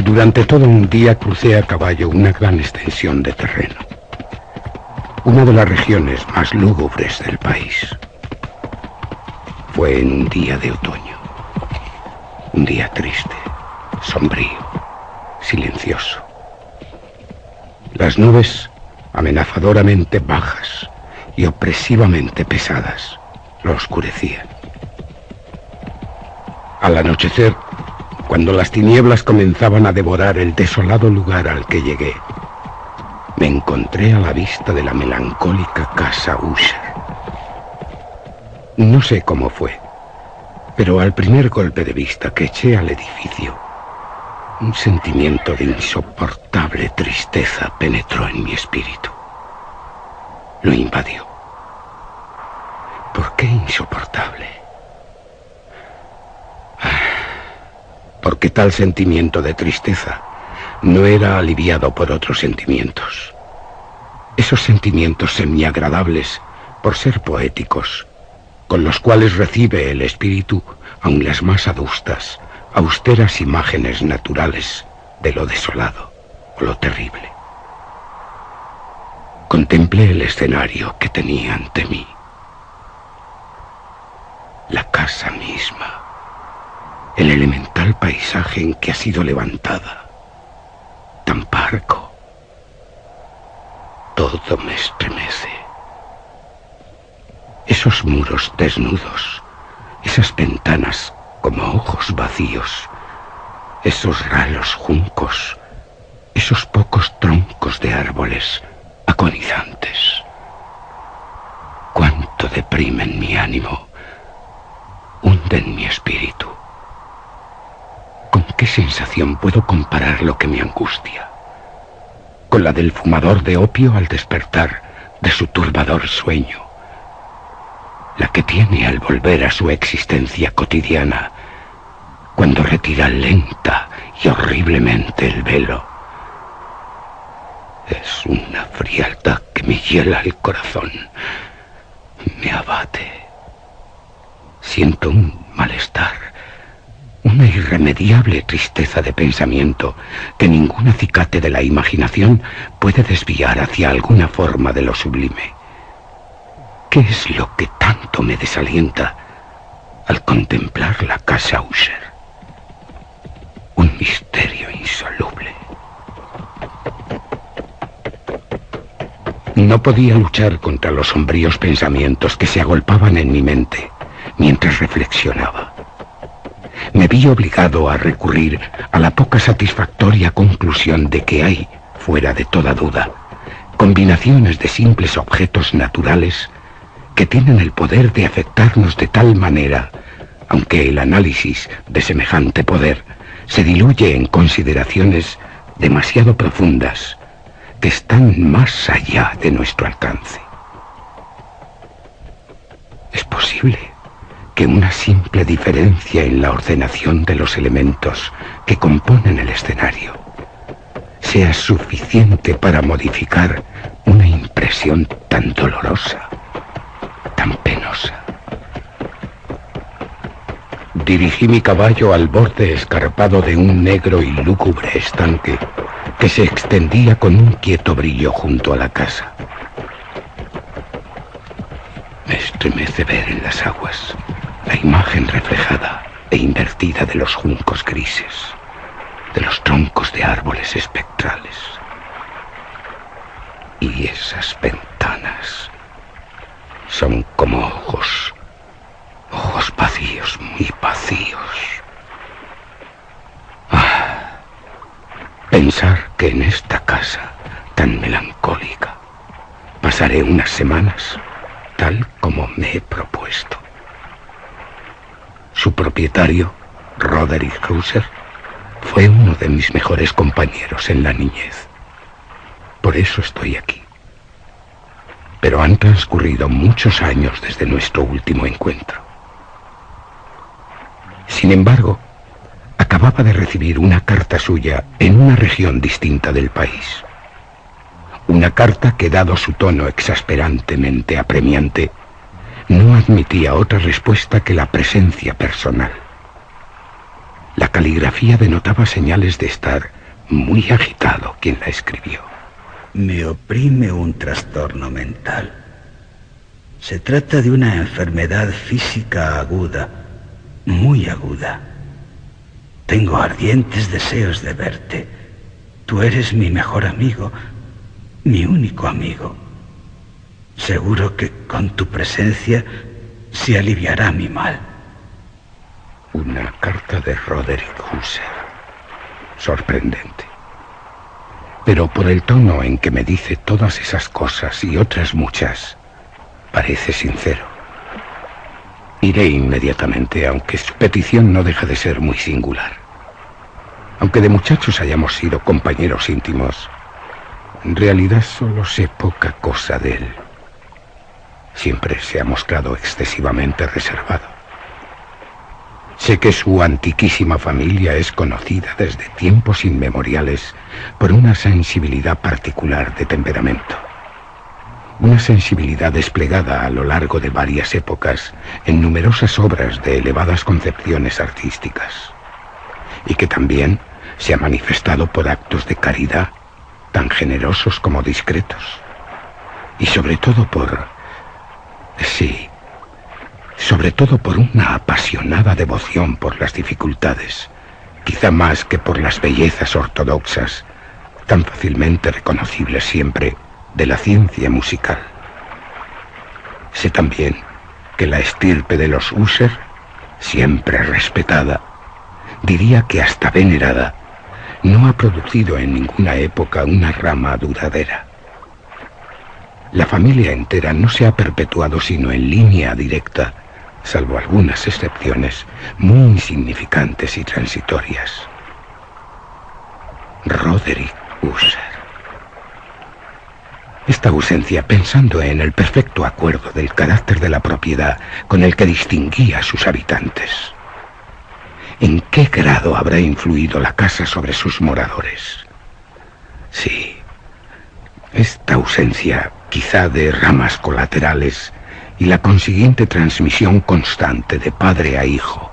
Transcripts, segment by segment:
Durante todo un día crucé a caballo una gran extensión de terreno. Una de las regiones más lúgubres del país. Fue en un día de otoño. Un día triste, sombrío, silencioso. Las nubes, amenazadoramente bajas y opresivamente pesadas, lo oscurecían. Al anochecer, cuando las tinieblas comenzaban a devorar el desolado lugar al que llegué, me encontré a la vista de la melancólica casa Usher. No sé cómo fue, pero al primer golpe de vista que eché al edificio, un sentimiento de insoportable tristeza penetró en mi espíritu. Lo invadió. ¿Por qué insoportable? Porque tal sentimiento de tristeza no era aliviado por otros sentimientos. Esos sentimientos semiagradables, por ser poéticos, con los cuales recibe el espíritu aun las más adustas, austeras imágenes naturales de lo desolado o lo terrible. Contemplé el escenario que tenía ante mí. La casa misma, el elemental paisaje en que ha sido levantada, tan parco. Todo me estremece. Esos muros desnudos, esas ventanas como ojos vacíos, esos ralos juncos, esos pocos troncos de árboles agonizantes. Cuánto deprimen mi ánimo, hunden mi espíritu. ¿Con qué sensación puedo comparar lo que me angustia? Con la del fumador de opio al despertar de su turbador sueño. La que tiene al volver a su existencia cotidiana, cuando retira lenta y horriblemente el velo. Es una frialdad que me hiela el corazón, me abate. Siento un malestar, una irremediable tristeza de pensamiento que ningún acicate de la imaginación puede desviar hacia alguna forma de lo sublime. ¿Qué es lo que tanto me desalienta al contemplar la casa Usher? Un misterio insoluble. No podía luchar contra los sombríos pensamientos que se agolpaban en mi mente mientras reflexionaba. Me vi obligado a recurrir a la poca satisfactoria conclusión de que hay, fuera de toda duda, combinaciones de simples objetos naturales que tienen el poder de afectarnos de tal manera, aunque el análisis de semejante poder se diluye en consideraciones demasiado profundas que están más allá de nuestro alcance. ¿Es posible que una simple diferencia en la ordenación de los elementos que componen el escenario sea suficiente para modificar una impresión tan dolorosa, tan penosa? Dirigí mi caballo al borde escarpado de un negro y lúgubre estanque que se extendía con un quieto brillo junto a la casa. Me estremece ver en las aguas la imagen reflejada e invertida de los juncos grises, de los troncos de árboles espectrales. Y esas ventanas son como ojos vacíos, muy vacíos. Pensar que en esta casa tan melancólica pasaré unas semanas tal como me he propuesto. Su propietario, Roderick Usher, fue uno de mis mejores compañeros en la niñez. Por eso estoy aquí. Pero han transcurrido muchos años desde nuestro último encuentro. Sin embargo, acababa de recibir una carta suya en una región distinta del país. Una carta que, dado su tono exasperantemente apremiante, no admitía otra respuesta que la presencia personal. La caligrafía denotaba señales de estar muy agitado quien la escribió. Me oprime un trastorno mental. Se trata de una enfermedad física aguda, muy aguda. Tengo ardientes deseos de verte. Tú eres mi mejor amigo, mi único amigo. Seguro que con tu presencia se aliviará mi mal. Una carta de Roderick Husser. Sorprendente. Pero por el tono en que me dice todas esas cosas y otras muchas, parece sincero. Iré inmediatamente, aunque su petición no deja de ser muy singular. Aunque de muchachos hayamos sido compañeros íntimos, en realidad solo sé poca cosa de él. Siempre se ha mostrado excesivamente reservado. Sé que su antiquísima familia es conocida desde tiempos inmemoriales por una sensibilidad particular de temperamento. Una sensibilidad desplegada a lo largo de varias épocas en numerosas obras de elevadas concepciones artísticas. Y que también se ha manifestado por actos de caridad tan generosos como discretos. Y sobre todo por... sí... sobre todo por una apasionada devoción por las dificultades, quizá más que por las bellezas ortodoxas, tan fácilmente reconocibles siempre, de la ciencia musical. Sé también que la estirpe de los Husser, siempre respetada, diría que hasta venerada, no ha producido en ninguna época una rama duradera. La familia entera no se ha perpetuado sino en línea directa, salvo algunas excepciones muy insignificantes y transitorias. Roderick Husser. Esta ausencia, pensando en el perfecto acuerdo del carácter de la propiedad con el que distinguía a sus habitantes. ¿En qué grado habrá influido la casa sobre sus moradores? Sí, esta ausencia, quizá de ramas colaterales, y la consiguiente transmisión constante de padre a hijo,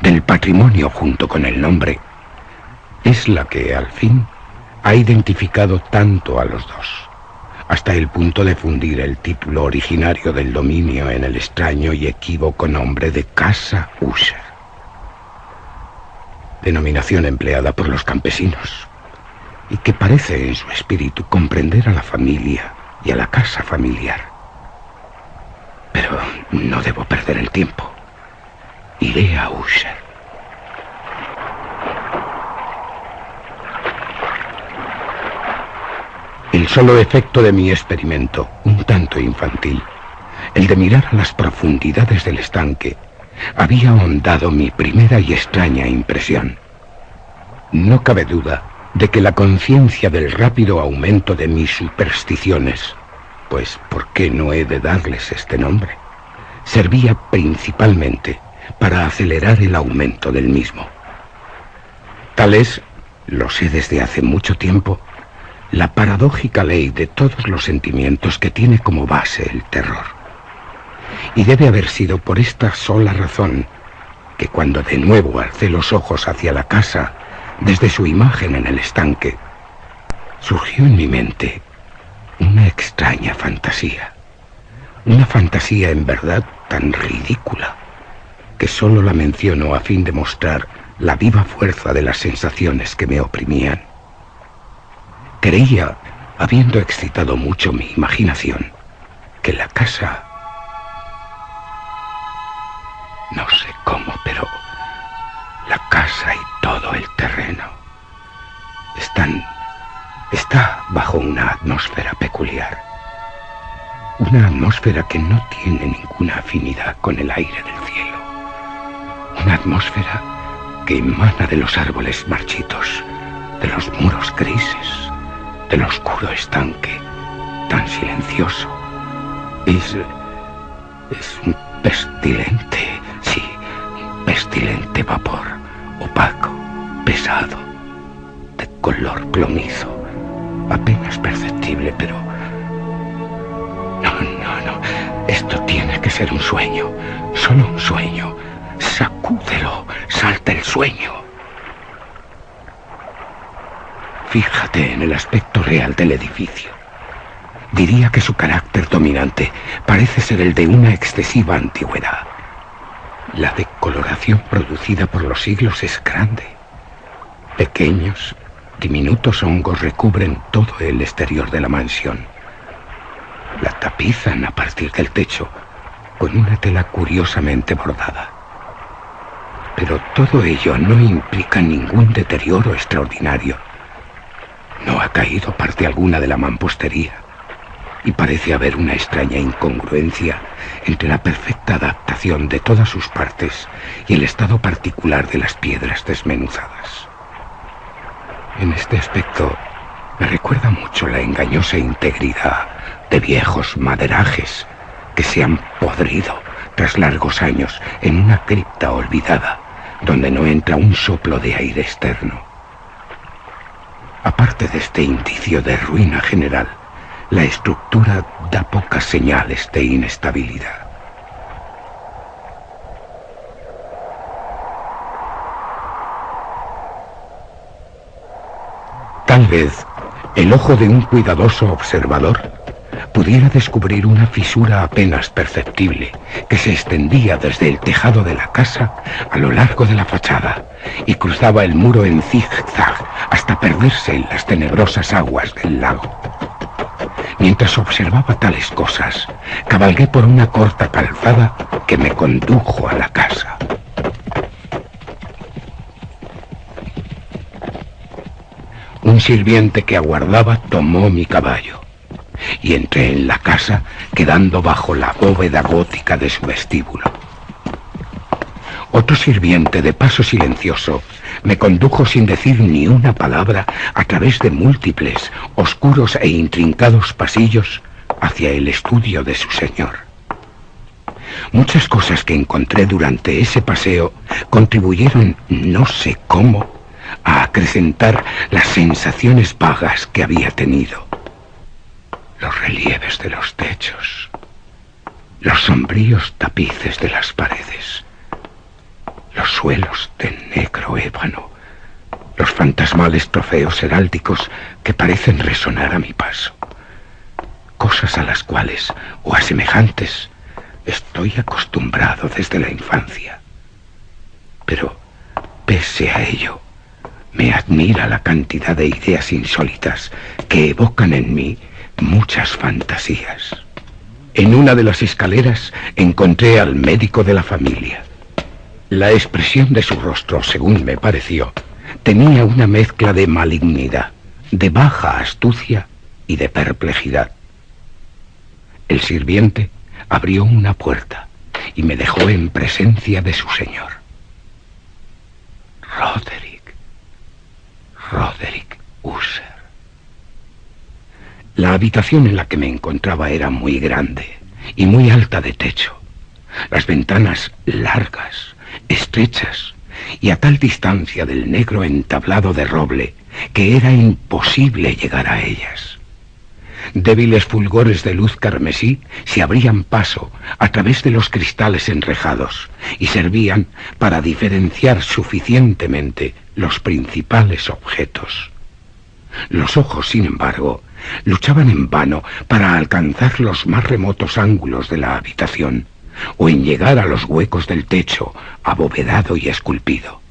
del patrimonio junto con el nombre, es la que, al fin, ha identificado tanto a los dos, hasta el punto de fundir el título originario del dominio en el extraño y equívoco nombre de Casa Husser, denominación empleada por los campesinos, y que parece en su espíritu comprender a la familia y a la casa familiar. Pero no debo perder el tiempo. Iré a Husser. El solo efecto de mi experimento, un tanto infantil, el de mirar a las profundidades del estanque, había ahondado mi primera y extraña impresión. No cabe duda de que la conciencia del rápido aumento de mis supersticiones, pues ¿por qué no he de darles este nombre?, servía principalmente para acelerar el aumento del mismo. Tal es, lo sé desde hace mucho tiempo, la paradójica ley de todos los sentimientos que tiene como base el terror. Y debe haber sido por esta sola razón que cuando de nuevo alcé los ojos hacia la casa, desde su imagen en el estanque, surgió en mi mente una extraña fantasía. Una fantasía en verdad tan ridícula que solo la menciono a fin de mostrar la viva fuerza de las sensaciones que me oprimían. Creía, habiendo excitado mucho mi imaginación, que la casa... no sé cómo, pero la casa y todo el terreno está bajo una atmósfera peculiar. Una atmósfera que no tiene ninguna afinidad con el aire del cielo. Una atmósfera que emana de los árboles marchitos, de los muros grises, del oscuro estanque, tan silencioso. Es un pestilente, sí, un pestilente vapor, opaco, pesado, de color plomizo, apenas perceptible, pero... No, esto tiene que ser un sueño, solo un sueño. Sacúdelo, salta el sueño. Fíjate en el aspecto real del edificio. Diría que su carácter dominante parece ser el de una excesiva antigüedad. La decoloración producida por los siglos es grande. Pequeños, diminutos hongos recubren todo el exterior de la mansión. La tapizan a partir del techo con una tela curiosamente bordada. Pero todo ello no implica ningún deterioro extraordinario. No ha caído parte alguna de la mampostería y parece haber una extraña incongruencia entre la perfecta adaptación de todas sus partes y el estado particular de las piedras desmenuzadas. En este aspecto me recuerda mucho la engañosa integridad de viejos maderajes que se han podrido tras largos años en una cripta olvidada donde no entra un soplo de aire externo. Aparte de este indicio de ruina general, la estructura da pocas señales de inestabilidad. Tal vez el ojo de un cuidadoso observador pudiera descubrir una fisura apenas perceptible que se extendía desde el tejado de la casa a lo largo de la fachada y cruzaba el muro en zigzag hasta perderse en las tenebrosas aguas del lago. Mientras observaba tales cosas, cabalgué por una corta calzada que me condujo a la casa. Un sirviente que aguardaba tomó mi caballo y entré en la casa, quedando bajo la bóveda gótica de su vestíbulo. Otro sirviente, de paso silencioso, me condujo sin decir ni una palabra a través de múltiples, oscuros e intrincados pasillos hacia el estudio de su señor. Muchas cosas que encontré durante ese paseo contribuyeron, no sé cómo, a acrecentar las sensaciones vagas que había tenido. Los relieves de los techos, los sombríos tapices de las paredes, los suelos de negro ébano, los fantasmales trofeos heráldicos que parecen resonar a mi paso. Cosas a las cuales, o a semejantes, estoy acostumbrado desde la infancia. Pero, pese a ello, me admira la cantidad de ideas insólitas que evocan en mí muchas fantasías. En una de las escaleras encontré al médico de la familia. La expresión de su rostro, según me pareció, tenía una mezcla de malignidad, de baja astucia y de perplejidad. El sirviente abrió una puerta y me dejó en presencia de su señor. Roderick Usher. La habitación en la que me encontraba era muy grande y muy alta de techo. Las ventanas largas, estrechas y a tal distancia del negro entablado de roble que era imposible llegar a ellas. Débiles fulgores de luz carmesí se abrían paso a través de los cristales enrejados y servían para diferenciar suficientemente los principales objetos. Los ojos, sin embargo, luchaban en vano para alcanzar los más remotos ángulos de la habitación o en llegar a los huecos del techo abovedado y esculpido.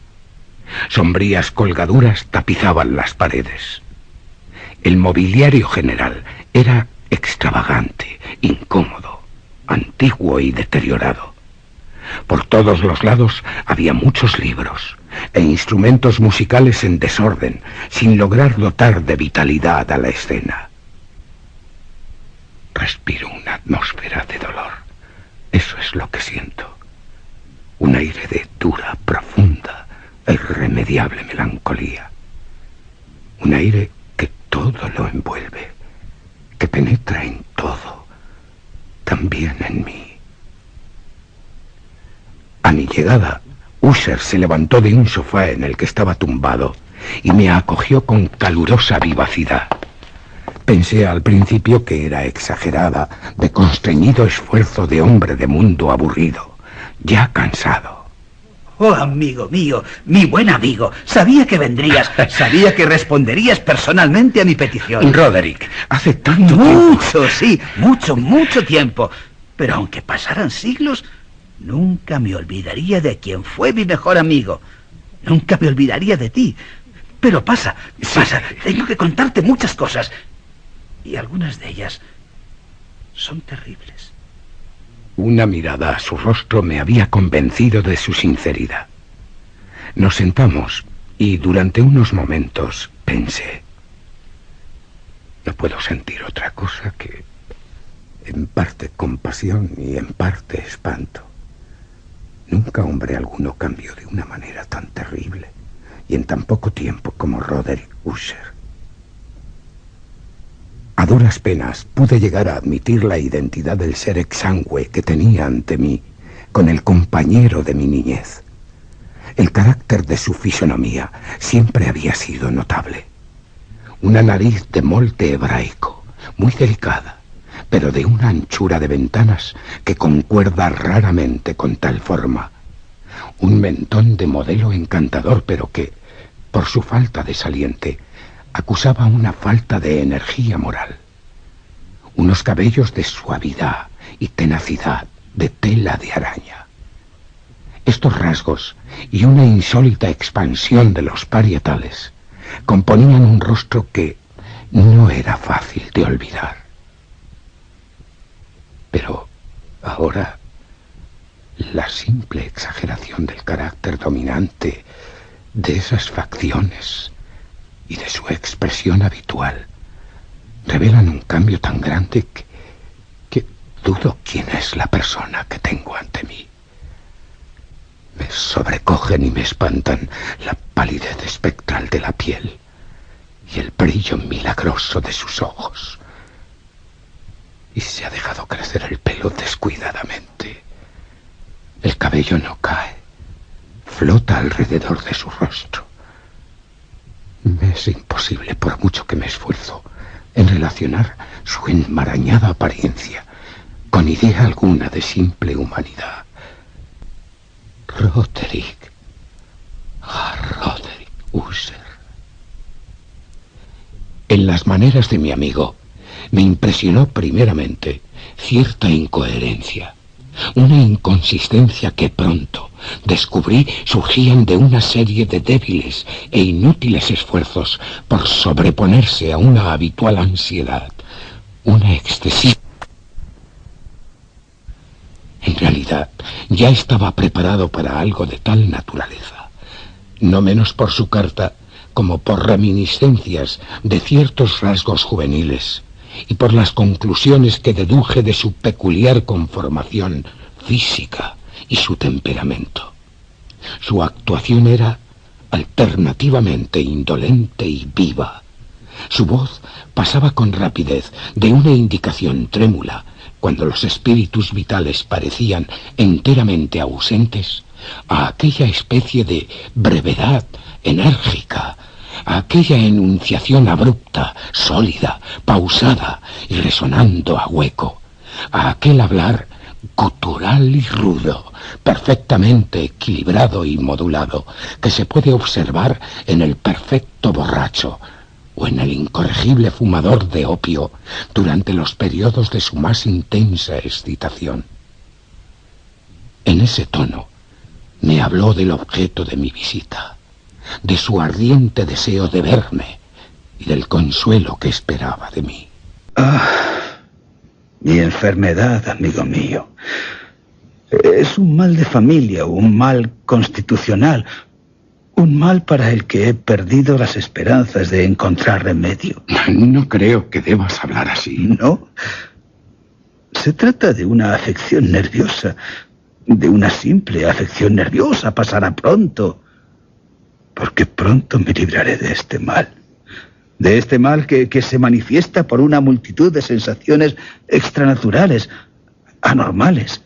Sombrías colgaduras tapizaban las paredes. El mobiliario general era extravagante, incómodo, antiguo y deteriorado. Por todos los lados había muchos libros e instrumentos musicales en desorden, sin lograr dotar de vitalidad a la escena. Respiro una atmósfera de dolor. Eso es lo que siento. Un aire de dura, profunda e irremediable melancolía. Un aire que todo lo envuelve, que penetra en todo, también en mí. A mi llegada, Usher se levantó de un sofá en el que estaba tumbado y me acogió con calurosa vivacidad. Pensé al principio que era exagerada, de constreñido esfuerzo de hombre de mundo aburrido, ya cansado. Oh, amigo mío, mi buen amigo, sabía que vendrías, sabía que responderías personalmente a mi petición. Roderick, hace tanto tiempo... Mucho, sí, mucho tiempo. Pero aunque pasaran siglos, nunca me olvidaría de quien fue mi mejor amigo. Nunca me olvidaría de ti. Pero pasa, tengo que contarte muchas cosas. Y algunas de ellas son terribles. Una mirada a su rostro me había convencido de su sinceridad. Nos sentamos y durante unos momentos pensé: no puedo sentir otra cosa que en parte compasión y en parte espanto. Nunca hombre alguno cambió de una manera tan terrible y en tan poco tiempo como Roderick Usher. A duras penas pude llegar a admitir la identidad del ser exangüe que tenía ante mí con el compañero de mi niñez. El carácter de su fisonomía siempre había sido notable. Una nariz de molde hebraico, muy delicada, pero de una anchura de ventanas que concuerda raramente con tal forma. Un mentón de modelo encantador, pero que, por su falta de saliente, acusaba una falta de energía moral. Unos cabellos de suavidad y tenacidad de tela de araña. Estos rasgos y una insólita expansión de los parietales componían un rostro que no era fácil de olvidar. Pero ahora la simple exageración del carácter dominante, de esas facciones y de su expresión habitual, revelan un cambio tan grande que dudo quién es la persona que tengo ante mí. Me sobrecogen y me espantan la palidez espectral de la piel y el brillo milagroso de sus ojos. Y se ha dejado crecer el pelo descuidadamente. El cabello no cae, flota alrededor de su rostro. Me es imposible, por mucho que me esfuerzo, en relacionar su enmarañada apariencia con idea alguna de simple humanidad. Roderick Usher. En las maneras de mi amigo me impresionó primeramente cierta incoherencia, una inconsistencia que pronto descubrí surgían de una serie de débiles e inútiles esfuerzos por sobreponerse a una habitual ansiedad, una excesiva. En realidad, ya estaba preparado para algo de tal naturaleza, no menos por su carta como por reminiscencias de ciertos rasgos juveniles y por las conclusiones que deduje de su peculiar conformación física y su temperamento. Su actuación era alternativamente indolente y viva. Su voz pasaba con rapidez de una indicación trémula, cuando los espíritus vitales parecían enteramente ausentes, a aquella especie de brevedad enérgica, a aquella enunciación abrupta, sólida, pausada y resonando a hueco, a aquel hablar gutural y rudo, perfectamente equilibrado y modulado, que se puede observar en el perfecto borracho o en el incorregible fumador de opio durante los periodos de su más intensa excitación. En ese tono me habló del objeto de mi visita, de su ardiente deseo de verme y del consuelo que esperaba de mí. Mi enfermedad, amigo mío, es un mal de familia, un mal constitucional, un mal para el que he perdido las esperanzas de encontrar remedio. No creo que debas hablar así. ¿No? Se trata de una afección nerviosa, de una simple afección nerviosa. Pasará pronto, porque pronto me libraré de este mal. De este mal que se manifiesta por una multitud de sensaciones extranaturales, anormales.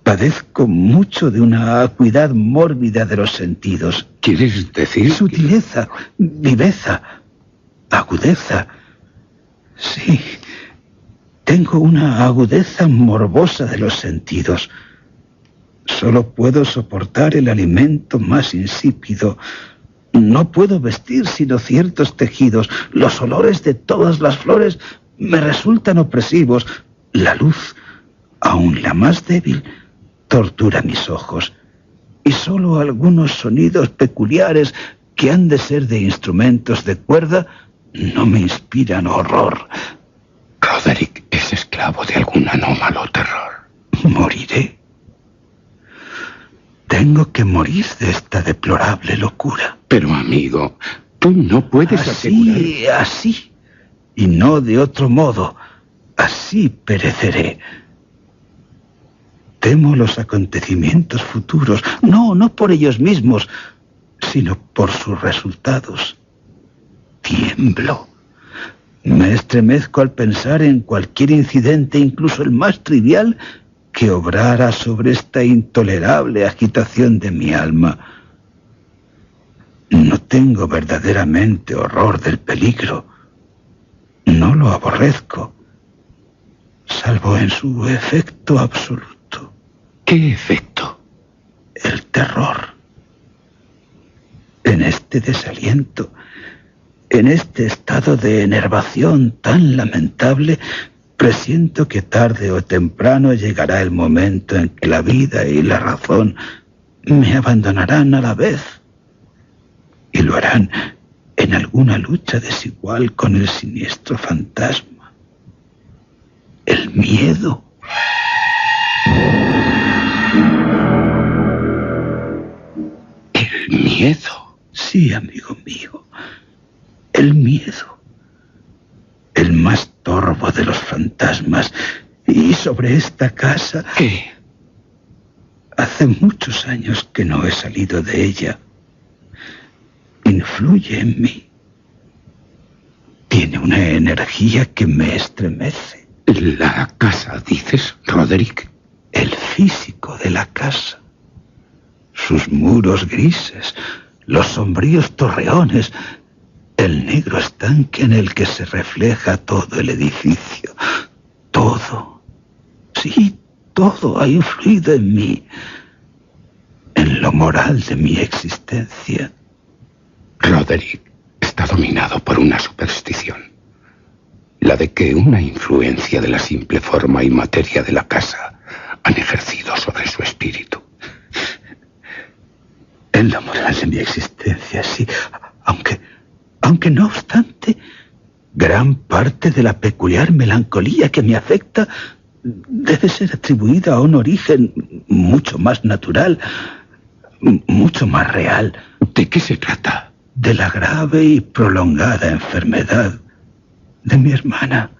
Padezco mucho de una acuidad mórbida de los sentidos. ¿Quieres decir? Sutileza, viveza, agudeza. Sí, tengo una agudeza morbosa de los sentidos. Solo puedo soportar el alimento más insípido. No puedo vestir sino ciertos tejidos. Los olores de todas las flores me resultan opresivos. La luz, aun la más débil, tortura mis ojos. Y solo algunos sonidos peculiares que han de ser de instrumentos de cuerda no me inspiran horror. Roderick es esclavo de algún anómalo terror. Moriré. Tengo que morir de esta deplorable locura. Pero, amigo, tú no puedes asegurar... Así, y no de otro modo. Así pereceré. Temo los acontecimientos futuros, no por ellos mismos, sino por sus resultados. Tiemblo. Me estremezco al pensar en cualquier incidente, incluso el más trivial, que obrara sobre esta intolerable agitación de mi alma. No tengo verdaderamente horror del peligro. No lo aborrezco, salvo en su efecto absoluto. ¿Qué efecto? El terror. En este desaliento, en este estado de enervación tan lamentable, presiento que tarde o temprano llegará el momento en que la vida y la razón me abandonarán a la vez. Y lo harán en alguna lucha desigual con el siniestro fantasma. El miedo. ¿El miedo? Sí, amigo mío. El miedo. El más torvo de los fantasmas. Y sobre esta casa... ¿Qué? Hace muchos años que no he salido de ella. Influye en mí. Tiene una energía que me estremece. ¿La casa, dices, Roderick? El físico de la casa. Sus muros grises, los sombríos torreones, el negro estanque en el que se refleja todo el edificio. Todo. Sí, todo ha influido en mí, en lo moral de mi existencia. Roderick está dominado por una superstición, la de que una influencia de la simple forma y materia de la casa han ejercido sobre su espíritu. En lo moral de mi existencia, sí, aunque no obstante, gran parte de la peculiar melancolía que me afecta debe ser atribuida a un origen mucho más natural, mucho más real. ¿De qué se trata? De la grave y prolongada enfermedad de mi hermana.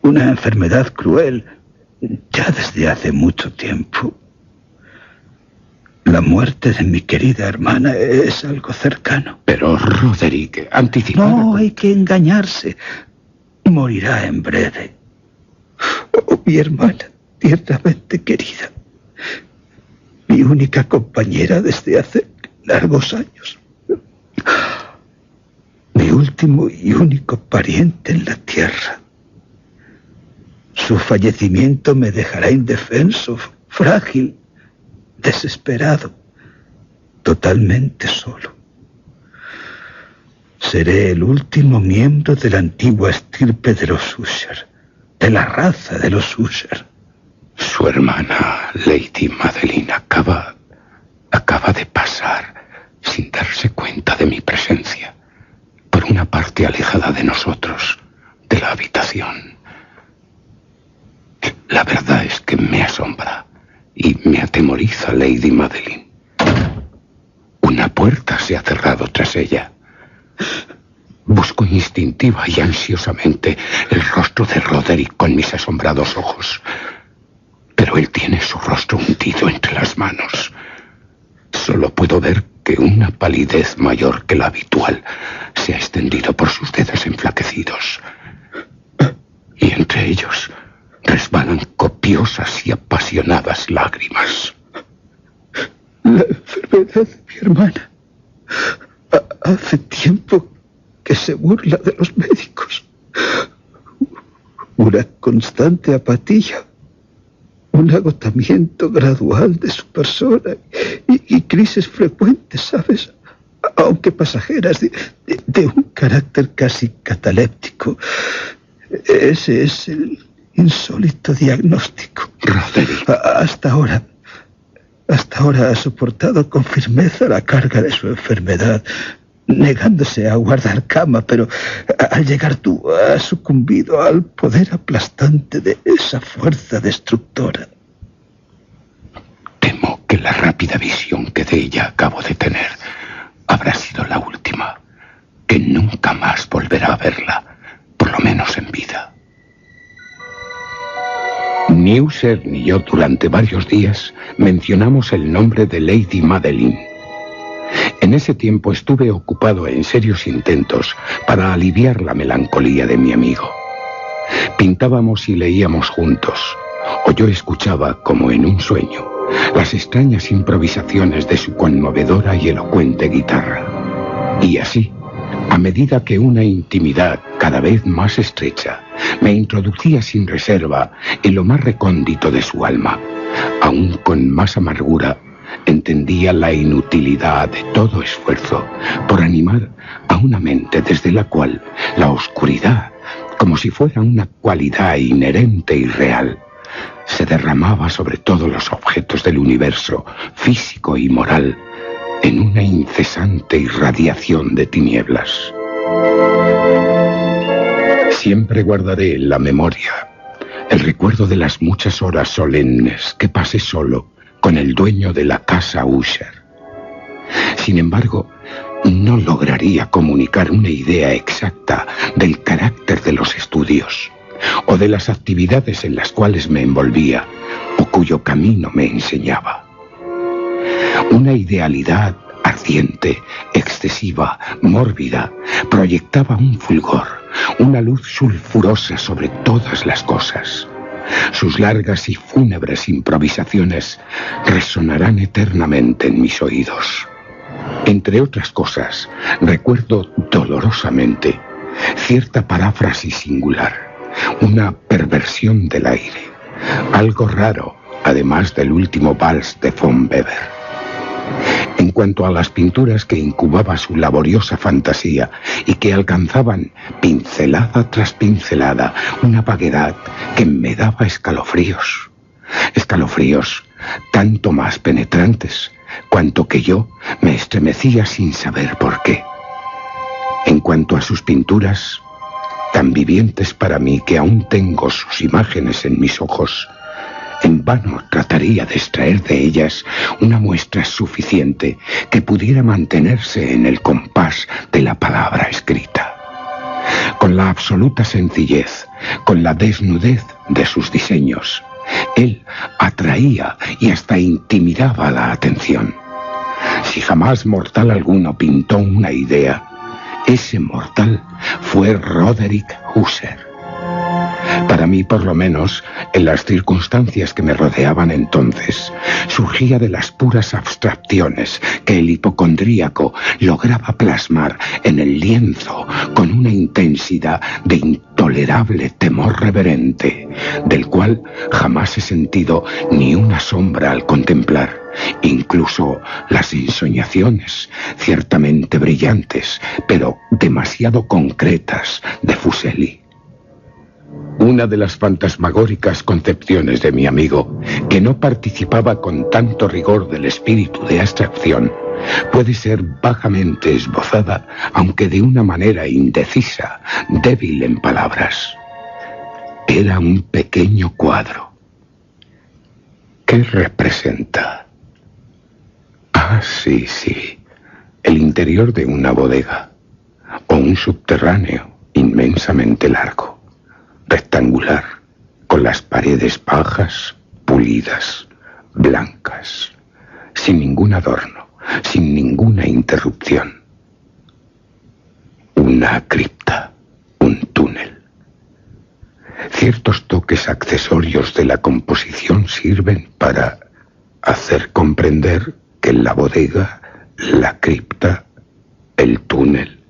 Una enfermedad cruel, ya desde hace mucho tiempo. La muerte de mi querida hermana es algo cercano. Pero, Roderick, anticipada... No hay que engañarse. Morirá en breve. Oh, mi hermana, tiernamente querida. Mi única compañera desde hace largos años. Mi último y único pariente en la tierra. Su fallecimiento me dejará indefenso, frágil, desesperado, totalmente solo. Seré el último miembro de la antigua estirpe de los Usher, de la raza de los Usher. Su hermana, Lady Madeline, acaba de pasar sin darse cuenta de mi presencia por una parte alejada de nosotros, de la habitación. La verdad es que me asombra y me atemoriza Lady Madeline. Una puerta se ha cerrado tras ella. Busco instintiva y ansiosamente el rostro de Roderick con mis asombrados ojos. Pero él tiene su rostro hundido entre las manos. Solo puedo ver que una palidez mayor que la habitual se ha extendido por sus dedos enflaquecidos. Y entre ellos resbalan copiosas y apasionadas lágrimas. La enfermedad de mi hermana. Hace tiempo que se burla de los médicos. Una constante apatía. un agotamiento gradual de su persona y crisis frecuentes, ¿sabes? Aunque pasajeras, de un carácter casi cataléptico. Ese es el insólito diagnóstico. Roderick. Hasta ahora ha soportado con firmeza la carga de su enfermedad, negándose a guardar cama, pero al llegar tú has sucumbido al poder aplastante de esa fuerza destructora. Temo que la rápida visión que de ella acabo de tener habrá sido la última, que nunca más volverá a verla, por lo menos en vida. Ni Ussher ni yo durante varios días mencionamos el nombre de Lady Madeline. En ese tiempo estuve ocupado en serios intentos para aliviar la melancolía de mi amigo. Pintábamos y leíamos juntos, o yo escuchaba, como en un sueño, las extrañas improvisaciones de su conmovedora y elocuente guitarra. Y así, a medida que una intimidad cada vez más estrecha me introducía sin reserva en lo más recóndito de su alma, aún con más amargura, entendía la inutilidad de todo esfuerzo por animar a una mente desde la cual la oscuridad, como si fuera una cualidad inherente y real, se derramaba sobre todos los objetos del universo físico y moral en una incesante irradiación de tinieblas. Siempre guardaré en la memoria el recuerdo de las muchas horas solemnes que pasé solo con el dueño de la casa Ussher. Sin embargo, no lograría comunicar una idea exacta del carácter de los estudios o de las actividades en las cuales me envolvía o cuyo camino me enseñaba. Una idealidad ardiente, excesiva, mórbida, proyectaba un fulgor, una luz sulfurosa sobre todas las cosas. Sus largas y fúnebres improvisaciones resonarán eternamente en mis oídos. Entre otras cosas, recuerdo dolorosamente cierta paráfrasis singular, una perversión del aire, algo raro, además del último vals de von Weber. En cuanto a las pinturas que incubaba su laboriosa fantasía y que alcanzaban, pincelada tras pincelada, una vaguedad que me daba escalofríos. Escalofríos tanto más penetrantes, cuanto que yo me estremecía sin saber por qué. En cuanto a sus pinturas, tan vivientes para mí que aún tengo sus imágenes en mis ojos, en vano trataría de extraer de ellas una muestra suficiente que pudiera mantenerse en el compás de la palabra escrita. Con la absoluta sencillez, con la desnudez de sus diseños, él atraía y hasta intimidaba la atención. Si jamás mortal alguno pintó una idea, ese mortal fue Roderick Ussher. Para mí, por lo menos, en las circunstancias que me rodeaban entonces, surgía de las puras abstracciones que el hipocondríaco lograba plasmar en el lienzo con una intensidad de intolerable temor reverente, del cual jamás he sentido ni una sombra al contemplar. Incluso las ensoñaciones, ciertamente brillantes, pero demasiado concretas, de Fuseli. Una de las fantasmagóricas concepciones de mi amigo, que no participaba con tanto rigor del espíritu de abstracción, puede ser vagamente esbozada, aunque de una manera indecisa, débil en palabras. Era un pequeño cuadro. ¿Qué representa? Ah, sí, el interior de una bodega, o un subterráneo inmensamente largo, rectangular, con las paredes bajas, pulidas, blancas, sin ningún adorno, sin ninguna interrupción. Una cripta, un túnel. Ciertos toques accesorios de la composición sirven para hacer comprender que la bodega, la cripta, el túnel,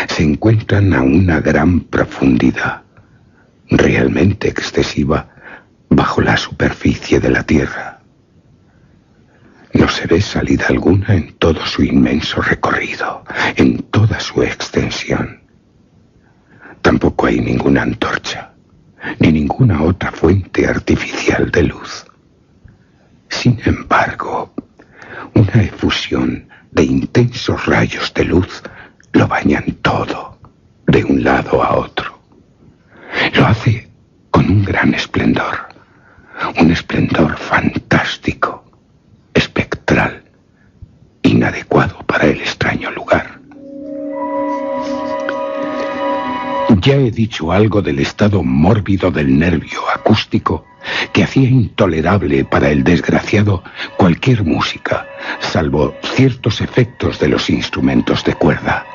se encuentran a una gran profundidad, realmente excesiva bajo la superficie de la tierra. No se ve salida alguna en todo su inmenso recorrido, en toda su extensión. Tampoco hay ninguna antorcha, ni ninguna otra fuente artificial de luz. Sin embargo, una efusión de intensos rayos de luz lo bañan todo, de un lado a otro. Lo hace con un gran esplendor, un esplendor fantástico, espectral, inadecuado para el extraño lugar. Ya he dicho algo del estado mórbido del nervio acústico que hacía intolerable para el desgraciado cualquier música, salvo ciertos efectos de los instrumentos de cuerda.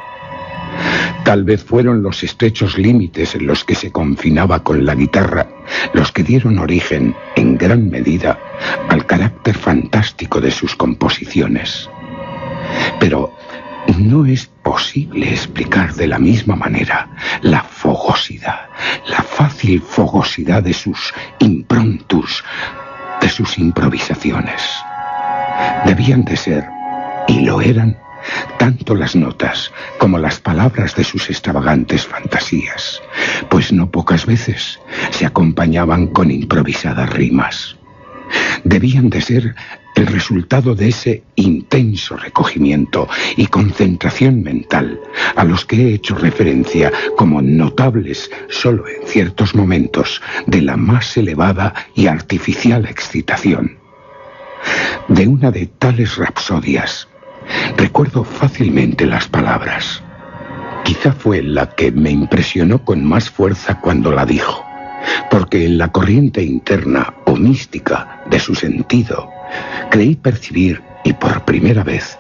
Tal vez fueron los estrechos límites en los que se confinaba con la guitarra los que dieron origen, en gran medida, al carácter fantástico de sus composiciones. Pero no es posible explicar de la misma manera la fogosidad, la fácil fogosidad de sus impromptus, de sus improvisaciones. Debían de ser, y lo eran, tanto las notas como las palabras de sus extravagantes fantasías, pues no pocas veces se acompañaban con improvisadas rimas. Debían de ser el resultado de ese intenso recogimiento y concentración mental a los que he hecho referencia como notables solo en ciertos momentos de la más elevada y artificial excitación. De una de tales rapsodias recuerdo fácilmente las palabras. Quizá fue la que me impresionó con más fuerza cuando la dijo, porque en la corriente interna o mística de su sentido creí percibir, y por primera vez,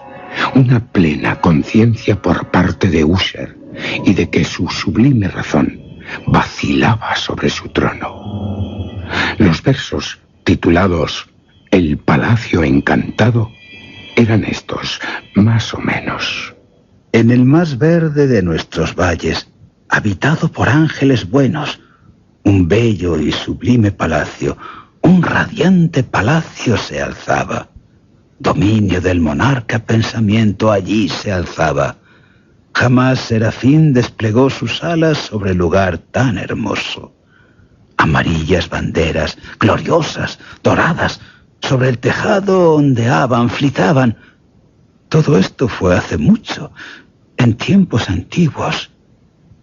una plena conciencia por parte de Usher y de que su sublime razón vacilaba sobre su trono. Los versos titulados El Palacio Encantado eran estos, más o menos. En el más verde de nuestros valles, habitado por ángeles buenos, un bello y sublime palacio, un radiante palacio se alzaba. Dominio del monarca pensamiento allí se alzaba. Jamás Serafín desplegó sus alas sobre lugar tan hermoso. Amarillas banderas, gloriosas, doradas, sobre el tejado ondeaban, flitaban. Todo esto fue hace mucho, en tiempos antiguos.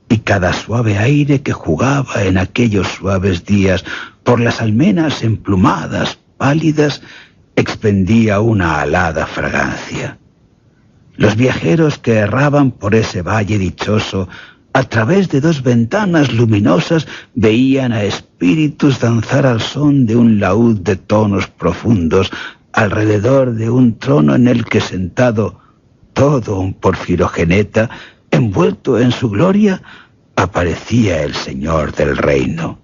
Y cada suave aire que jugaba en aquellos suaves días por las almenas emplumadas, pálidas, expendía una alada fragancia. Los viajeros que erraban por ese valle dichoso, a través de dos ventanas luminosas, veían a espíritus danzar al son de un laúd de tonos profundos, alrededor de un trono en el que sentado, todo un porfirogeneta, envuelto en su gloria, aparecía el señor del reino.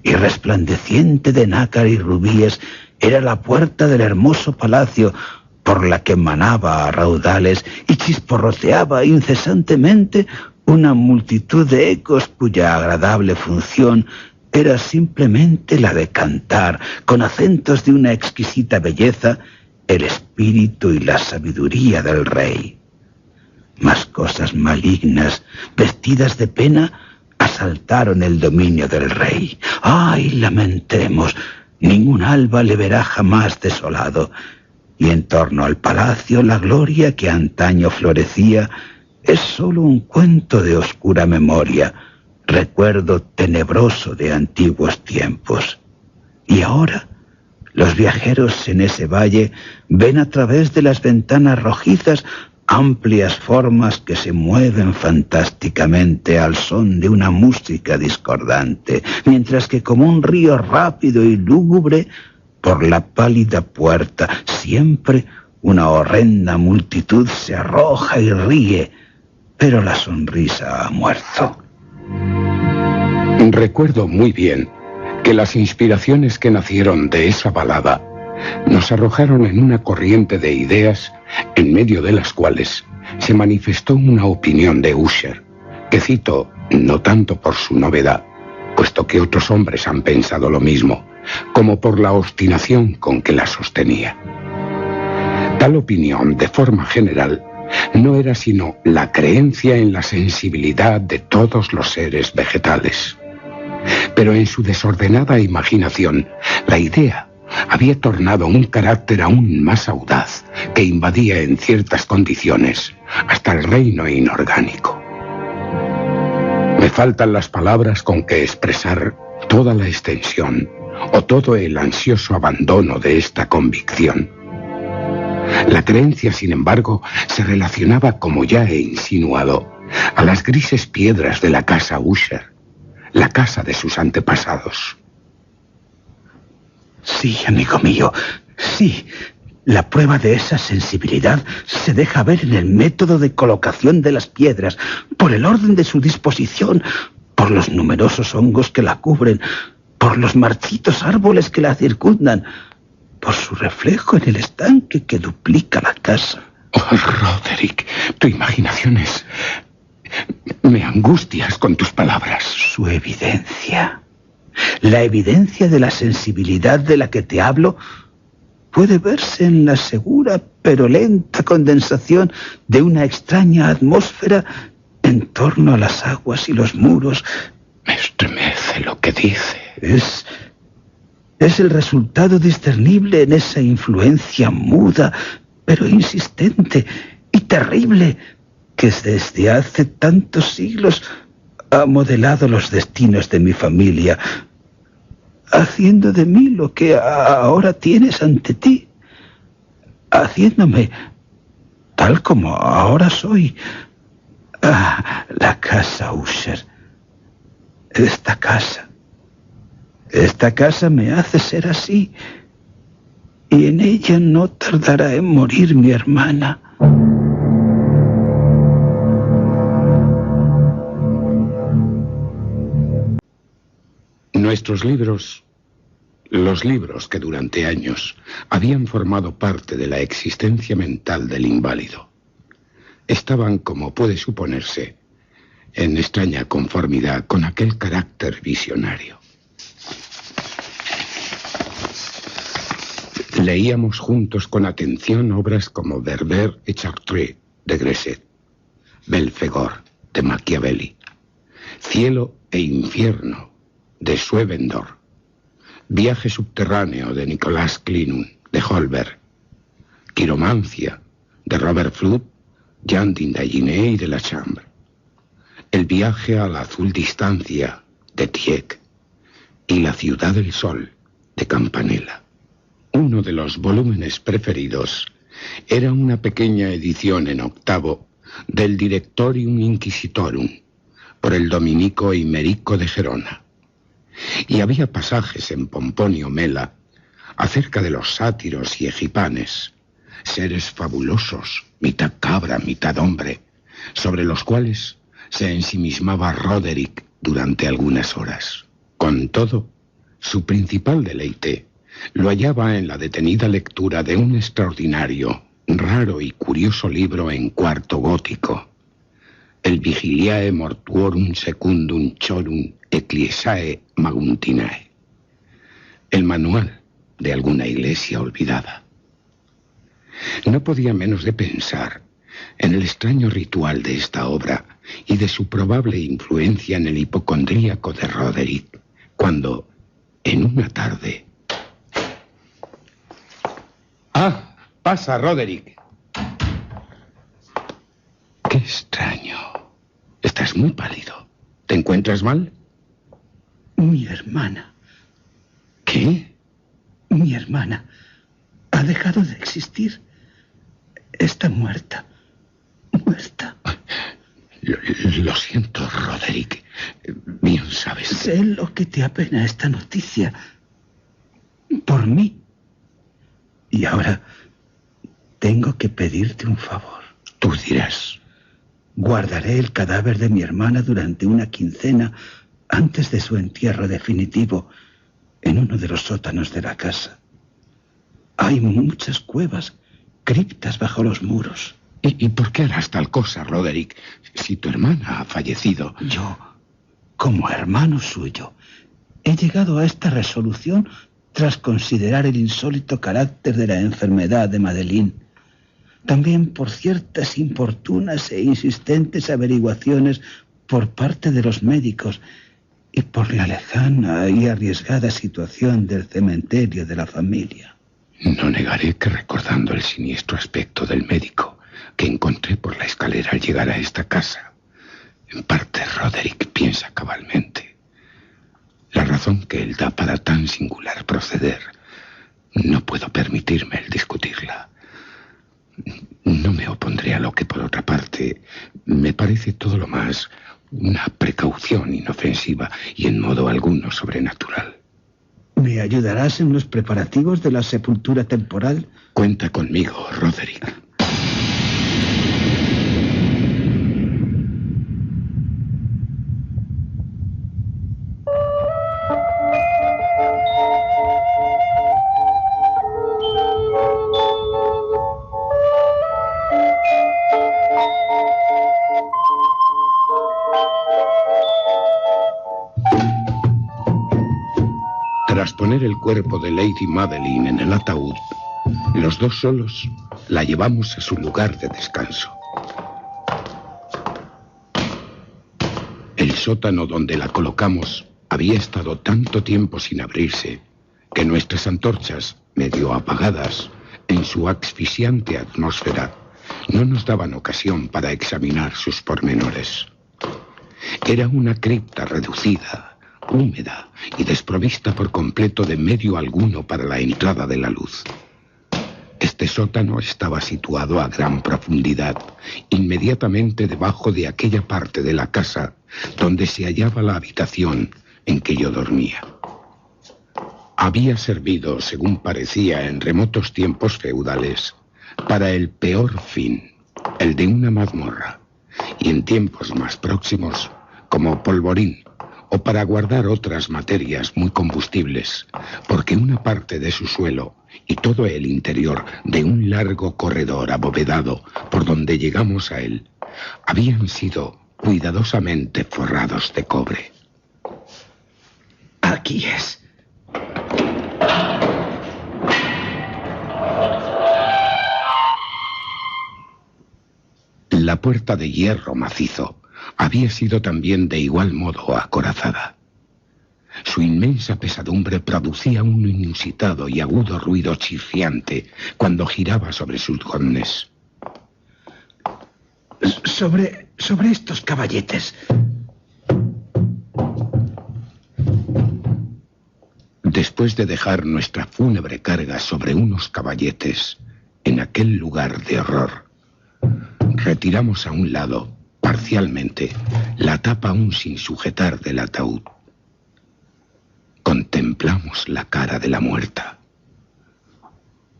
Y resplandeciente de nácar y rubíes era la puerta del hermoso palacio, por la que emanaba a raudales y chisporroteaba incesantemente una multitud de ecos cuya agradable función era simplemente la de cantar, con acentos de una exquisita belleza, el espíritu y la sabiduría del rey. Mas cosas malignas, vestidas de pena, asaltaron el dominio del rey. ¡Ay, lamentemos! Ningún alba le verá jamás desolado. Y en torno al palacio la gloria que antaño florecía es solo un cuento de oscura memoria, recuerdo tenebroso de antiguos tiempos. Y ahora los viajeros en ese valle ven a través de las ventanas rojizas amplias formas que se mueven fantásticamente al son de una música discordante, mientras que como un río rápido y lúgubre, por la pálida puerta, siempre una horrenda multitud se arroja y ríe, pero la sonrisa ha muerto. Recuerdo muy bien que las inspiraciones que nacieron de esa balada nos arrojaron en una corriente de ideas en medio de las cuales se manifestó una opinión de Usher, que cito no tanto por su novedad, puesto que otros hombres han pensado lo mismo, como por la obstinación con que la sostenía. Tal opinión, de forma general, no era sino la creencia en la sensibilidad de todos los seres vegetales. Pero en su desordenada imaginación, la idea había tornado un carácter aún más audaz, que invadía en ciertas condiciones hasta el reino inorgánico. Me faltan las palabras con que expresar toda la extensión o todo el ansioso abandono de esta convicción. La creencia, sin embargo, se relacionaba, como ya he insinuado, a las grises piedras de la casa Usher, la casa de sus antepasados. Sí, amigo mío, sí. La prueba de esa sensibilidad se deja ver en el método de colocación de las piedras, por el orden de su disposición, por los numerosos hongos que la cubren, por los marchitos árboles que la circundan, por su reflejo en el estanque que duplica la casa. Oh, Roderick, tu imaginación es... Me angustias con tus palabras. Su evidencia, la evidencia de la sensibilidad de la que te hablo, puede verse en la segura pero lenta condensación de una extraña atmósfera en torno a las aguas y los muros. Me estremece lo que dice. Es el resultado discernible en esa influencia muda, pero insistente y terrible, que desde hace tantos siglos ha modelado los destinos de mi familia, haciendo de mí lo que ahora tienes ante ti, haciéndome tal como ahora soy. La casa Usher. Esta casa me hace ser así, y en ella no tardará en morir mi hermana. Nuestros libros, los libros que durante años habían formado parte de la existencia mental del inválido, estaban, como puede suponerse, en extraña conformidad con aquel carácter visionario. Leíamos juntos con atención obras como Berber et Chartres, de Gresset, Belphegor, de Machiavelli, Cielo e Infierno, de Swevenor, Viaje subterráneo, de Nicolas Clinun, de Holberg, Quiromancia, de Robert Fludd, Jean d'Indaginé y de la Chambre, El viaje a la azul distancia, de Tieck, y La ciudad del sol, de Campanella. Uno de los volúmenes preferidos era una pequeña edición en octavo del Directorium Inquisitorum, por el dominico Imerico de Gerona. Y había pasajes en Pomponio Mela acerca de los sátiros y egipanes, seres fabulosos, mitad cabra, mitad hombre, sobre los cuales se ensimismaba Roderick durante algunas horas. Con todo, su principal deleite lo hallaba en la detenida lectura de un extraordinario, raro y curioso libro en cuarto gótico, el Vigiliae Mortuorum Secundum Chorum Ecclesiae Maguntinae, el manual de alguna iglesia olvidada. No podía menos de pensar en el extraño ritual de esta obra y de su probable influencia en el hipocondríaco de Roderick, cuando, en una tarde... ¡Ah! ¡Pasa, Roderick! ¡Qué extraño! Estás muy pálido. ¿Te encuentras mal? Mi hermana. ¿Qué? Mi hermana ha dejado de existir. Está muerta. Muerta. Lo siento, Roderick. Bien sabes. Sé lo que te apena esta noticia. Por mí. Y ahora tengo que pedirte un favor. Tú dirás. Guardaré el cadáver de mi hermana durante una quincena antes de su entierro definitivo en uno de los sótanos de la casa. Hay muchas cuevas, criptas bajo los muros. ¿Y por qué harás tal cosa, Roderick, si tu hermana ha fallecido? Yo, como hermano suyo, he llegado a esta resolución tras considerar el insólito carácter de la enfermedad de Madeleine, también por ciertas importunas e insistentes averiguaciones por parte de los médicos y por la lejana y arriesgada situación del cementerio de la familia. No negaré que, recordando el siniestro aspecto del médico que encontré por la escalera al llegar a esta casa, en parte Roderick piensa cabalmente. La razón que él da para tan singular proceder, no puedo permitirme el discutirla. No me opondré a lo que, por otra parte, me parece todo lo más una precaución inofensiva y en modo alguno sobrenatural. ¿Me ayudarás en los preparativos de la sepultura temporal? Cuenta conmigo, Roderick. Tras poner el cuerpo de Lady Madeleine en el ataúd, los dos solos la llevamos a su lugar de descanso. El sótano donde la colocamos había estado tanto tiempo sin abrirse que nuestras antorchas, medio apagadas en su asfixiante atmósfera, no nos daban ocasión para examinar sus pormenores. Era una cripta reducida, húmeda y desprovista por completo de medio alguno para la entrada de la luz. Este sótano estaba situado a gran profundidad, inmediatamente debajo de aquella parte de la casa donde se hallaba la habitación en que yo dormía. Había servido, según parecía en remotos tiempos feudales, para el peor fin, el de una mazmorra, y en tiempos más próximos, como polvorín, o para guardar otras materias muy combustibles, porque una parte de su suelo y todo el interior de un largo corredor abovedado por donde llegamos a él habían sido cuidadosamente forrados de cobre. Aquí es. La puerta de hierro macizo había sido también de igual modo acorazada. Su inmensa pesadumbre producía un inusitado y agudo ruido chirriante cuando giraba sobre sus goznes. Sobre estos caballetes. Después de dejar nuestra fúnebre carga sobre unos caballetes, en aquel lugar de horror, retiramos a un lado, parcialmente, la tapa aún sin sujetar del ataúd. Contemplamos la cara de la muerta.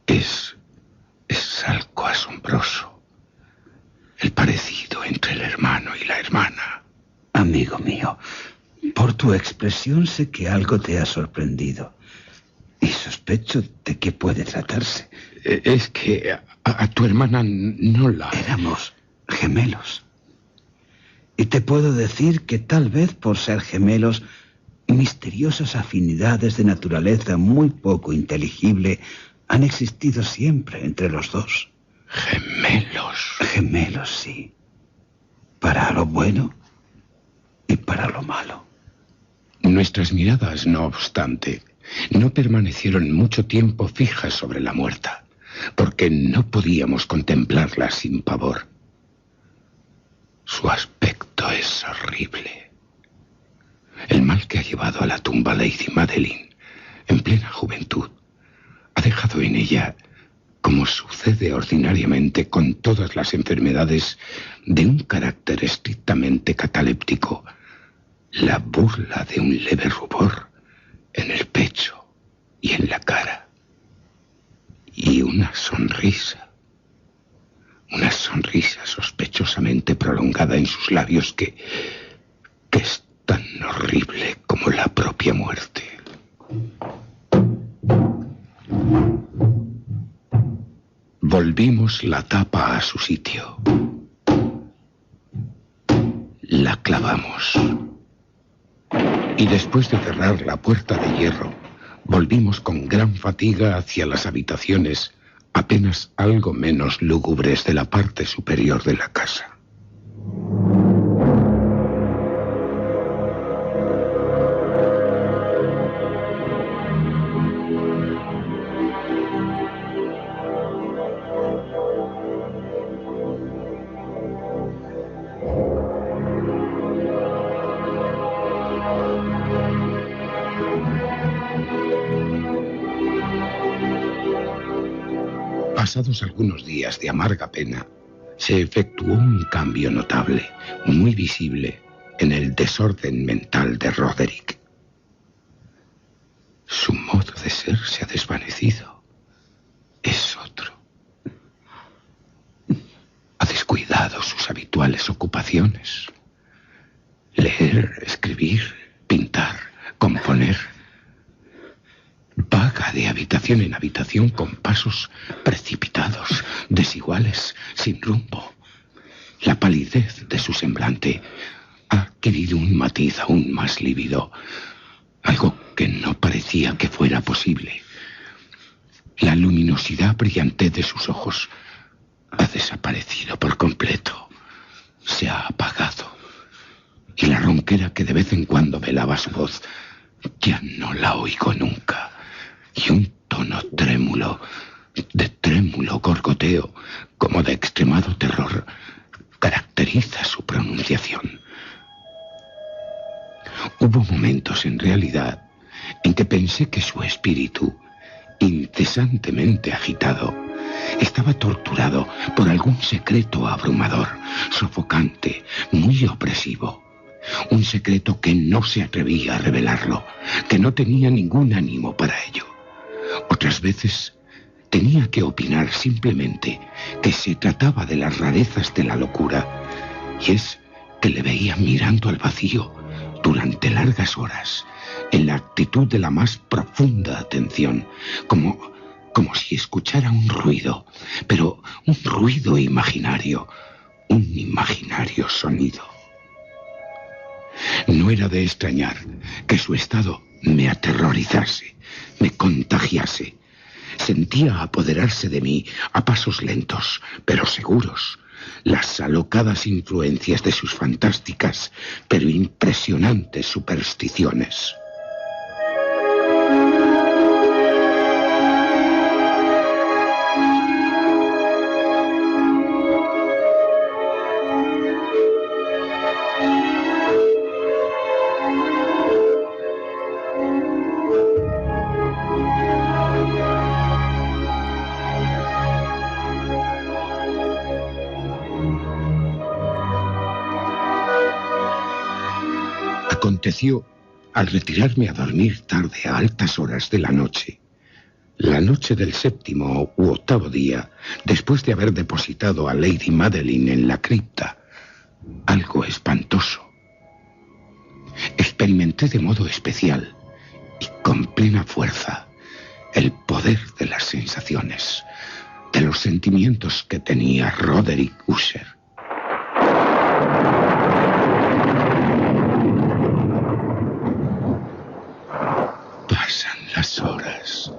Es algo asombroso, el parecido entre el hermano y la hermana. Amigo mío, por tu expresión sé que algo te ha sorprendido y sospecho de qué puede tratarse. Es que a tu hermana no la... Éramos gemelos. Y te puedo decir que tal vez por ser gemelos, misteriosas afinidades de naturaleza muy poco inteligible han existido siempre entre los dos. Gemelos. Gemelos, sí. Para lo bueno y para lo malo. Nuestras miradas, no obstante, no permanecieron mucho tiempo fijas sobre la muerta, porque no podíamos contemplarla sin pavor. Su aspecto es horrible. El mal que ha llevado a la tumba Lady Madeleine, en plena juventud, ha dejado en ella, como sucede ordinariamente con todas las enfermedades de un carácter estrictamente cataléptico, la burla de un leve rubor en el pecho y en la cara, y una sonrisa sospechosamente prolongada en sus labios que es tan horrible como la propia muerte. Volvimos la tapa a su sitio. La clavamos. Y después de cerrar la puerta de hierro, Volvimos con gran fatiga hacia las habitaciones apenas algo menos lúgubres de la parte superior de la casa. Pasados algunos días de amarga pena, se efectuó un cambio notable, muy visible, en el desorden mental de Roderick. Su modo de ser se ha desvanecido. Es otro. Ha descuidado sus habituales ocupaciones. Leer, escribir, pintar, componer. Vaga de habitación en habitación con pasos precipitados, desiguales, sin rumbo. La palidez de su semblante ha adquirido un matiz aún más lívido, algo que no parecía que fuera posible. La luminosidad brillante de sus ojos ha desaparecido por completo, se ha apagado, y la ronquera que de vez en cuando velaba su voz ya no la oigo nunca. Y un tono trémulo, de trémulo gorgoteo, como de extremado terror, caracteriza su pronunciación. Hubo momentos, en realidad, en que pensé que su espíritu, incesantemente agitado, estaba torturado por algún secreto abrumador, sofocante, muy opresivo. Un secreto que no se atrevía a revelarlo, que no tenía ningún ánimo para ello. Otras veces tenía que opinar simplemente que se trataba de las rarezas de la locura, y es que le veía mirando al vacío durante largas horas, en la actitud de la más profunda atención, como si escuchara un ruido, pero un ruido imaginario, un imaginario sonido. No era de extrañar que su estado me aterrorizase, me contagiase. Sentía apoderarse de mí a pasos lentos, pero seguros, las alocadas influencias de sus fantásticas, pero impresionantes supersticiones. Aconteció al retirarme a dormir tarde a altas horas de la noche del 7º u 8º día, después de haber depositado a Lady Madeline en la cripta, algo espantoso. Experimenté de modo especial y con plena fuerza el poder de las sensaciones, de los sentimientos que tenía Roderick Usher. Pasan las horas,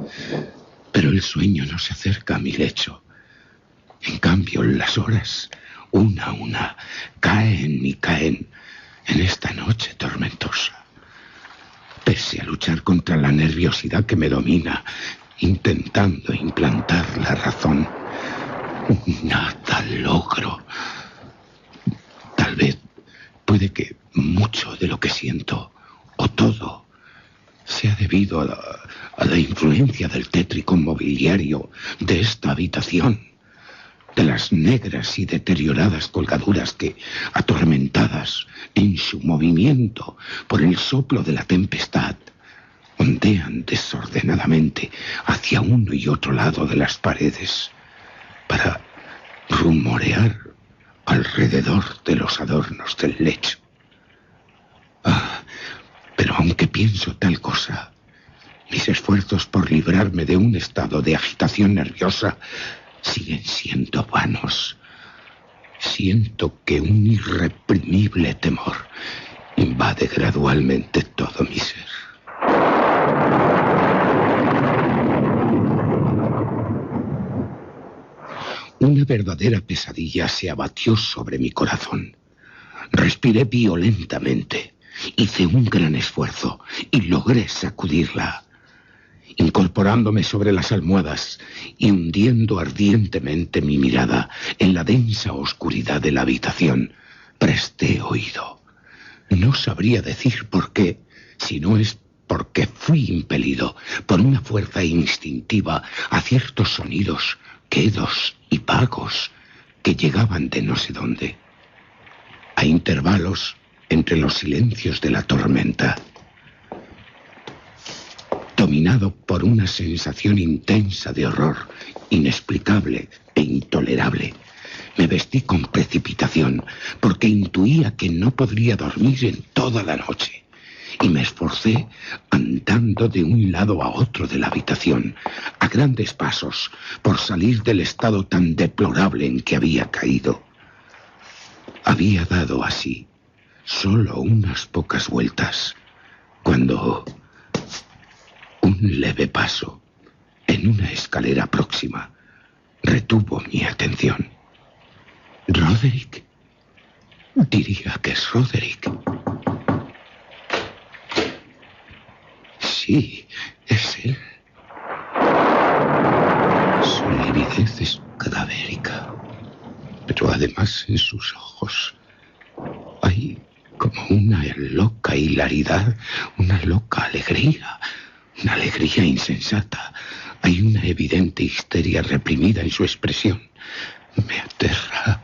pero el sueño no se acerca a mi lecho. En cambio, las horas, una a una, caen y caen en esta noche tormentosa. Pese a luchar contra la nerviosidad que me domina, intentando implantar la razón, nada logro. Tal vez, puede que mucho de lo que siento, o todo, sea debido a la influencia del tétrico mobiliario de esta habitación, de las negras y deterioradas colgaduras que, atormentadas en su movimiento por el soplo de la tempestad, ondean desordenadamente hacia uno y otro lado de las paredes para rumorear alrededor de los adornos del lecho. Pero aunque pienso tal cosa, mis esfuerzos por librarme de un estado de agitación nerviosa siguen siendo vanos. Siento que un irreprimible temor invade gradualmente todo mi ser. Una verdadera pesadilla se abatió sobre mi corazón. Respiré violentamente. Hice un gran esfuerzo y logré sacudirla. Incorporándome sobre las almohadas y hundiendo ardientemente mi mirada en la densa oscuridad de la habitación, presté oído. No sabría decir por qué, si no es porque fui impelido por una fuerza instintiva a ciertos sonidos quedos y vagos que llegaban de no sé dónde. A intervalos, entre los silencios de la tormenta, dominado por una sensación intensa de horror, inexplicable e intolerable, me vestí con precipitación, porque intuía que no podría dormir en toda la noche, y me esforcé andando de un lado a otro de la habitación, a grandes pasos, por salir del estado tan deplorable en que había caído. Había dado así solo unas pocas vueltas, cuando un leve paso en una escalera próxima retuvo mi atención. ¿Roderick? Diría que es Roderick. Sí, es él. Su lividez es cadavérica, pero además en sus ojos hay como una loca hilaridad, una loca alegría, una alegría insensata. Hay una evidente histeria reprimida en su expresión. Me aterra,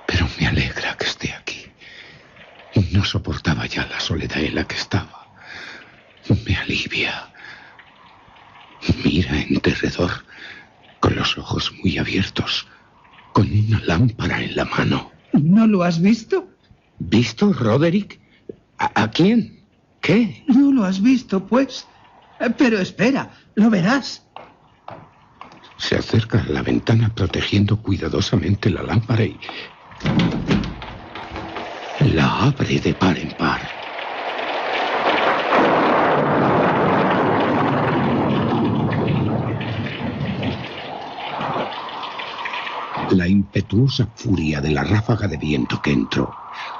pero me alegra que esté aquí. No soportaba ya la soledad en la que estaba. Me alivia. Mira en derredor, con los ojos muy abiertos, con una lámpara en la mano. ¿No lo has visto? ¿Visto, Roderick? ¿A quién? ¿Qué? No lo has visto, pues. Pero espera, lo verás. Se acerca a la ventana protegiendo cuidadosamente la lámpara y la abre de par en par. La impetuosa furia de la ráfaga de viento que entró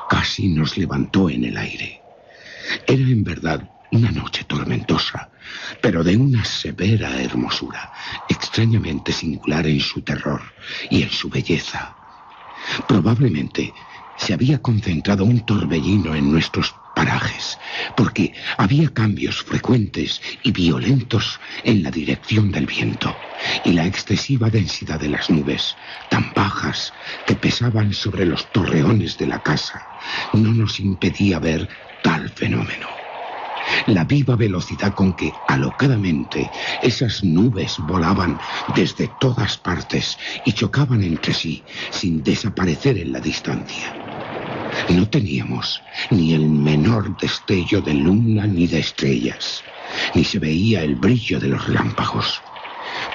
casi nos levantó en el aire. Era en verdad una noche tormentosa, pero de una severa hermosura, extrañamente singular en su terror y en su belleza. Probablemente se había concentrado un torbellino en nuestros parajes, porque había cambios frecuentes y violentos en la dirección del viento, y la excesiva densidad de las nubes, tan bajas que pesaban sobre los torreones de la casa, no nos impedía ver tal fenómeno. La viva velocidad con que, alocadamente, esas nubes volaban desde todas partes y chocaban entre sí, sin desaparecer en la distancia. No teníamos ni el menor destello de luna ni de estrellas, ni se veía el brillo de los relámpagos.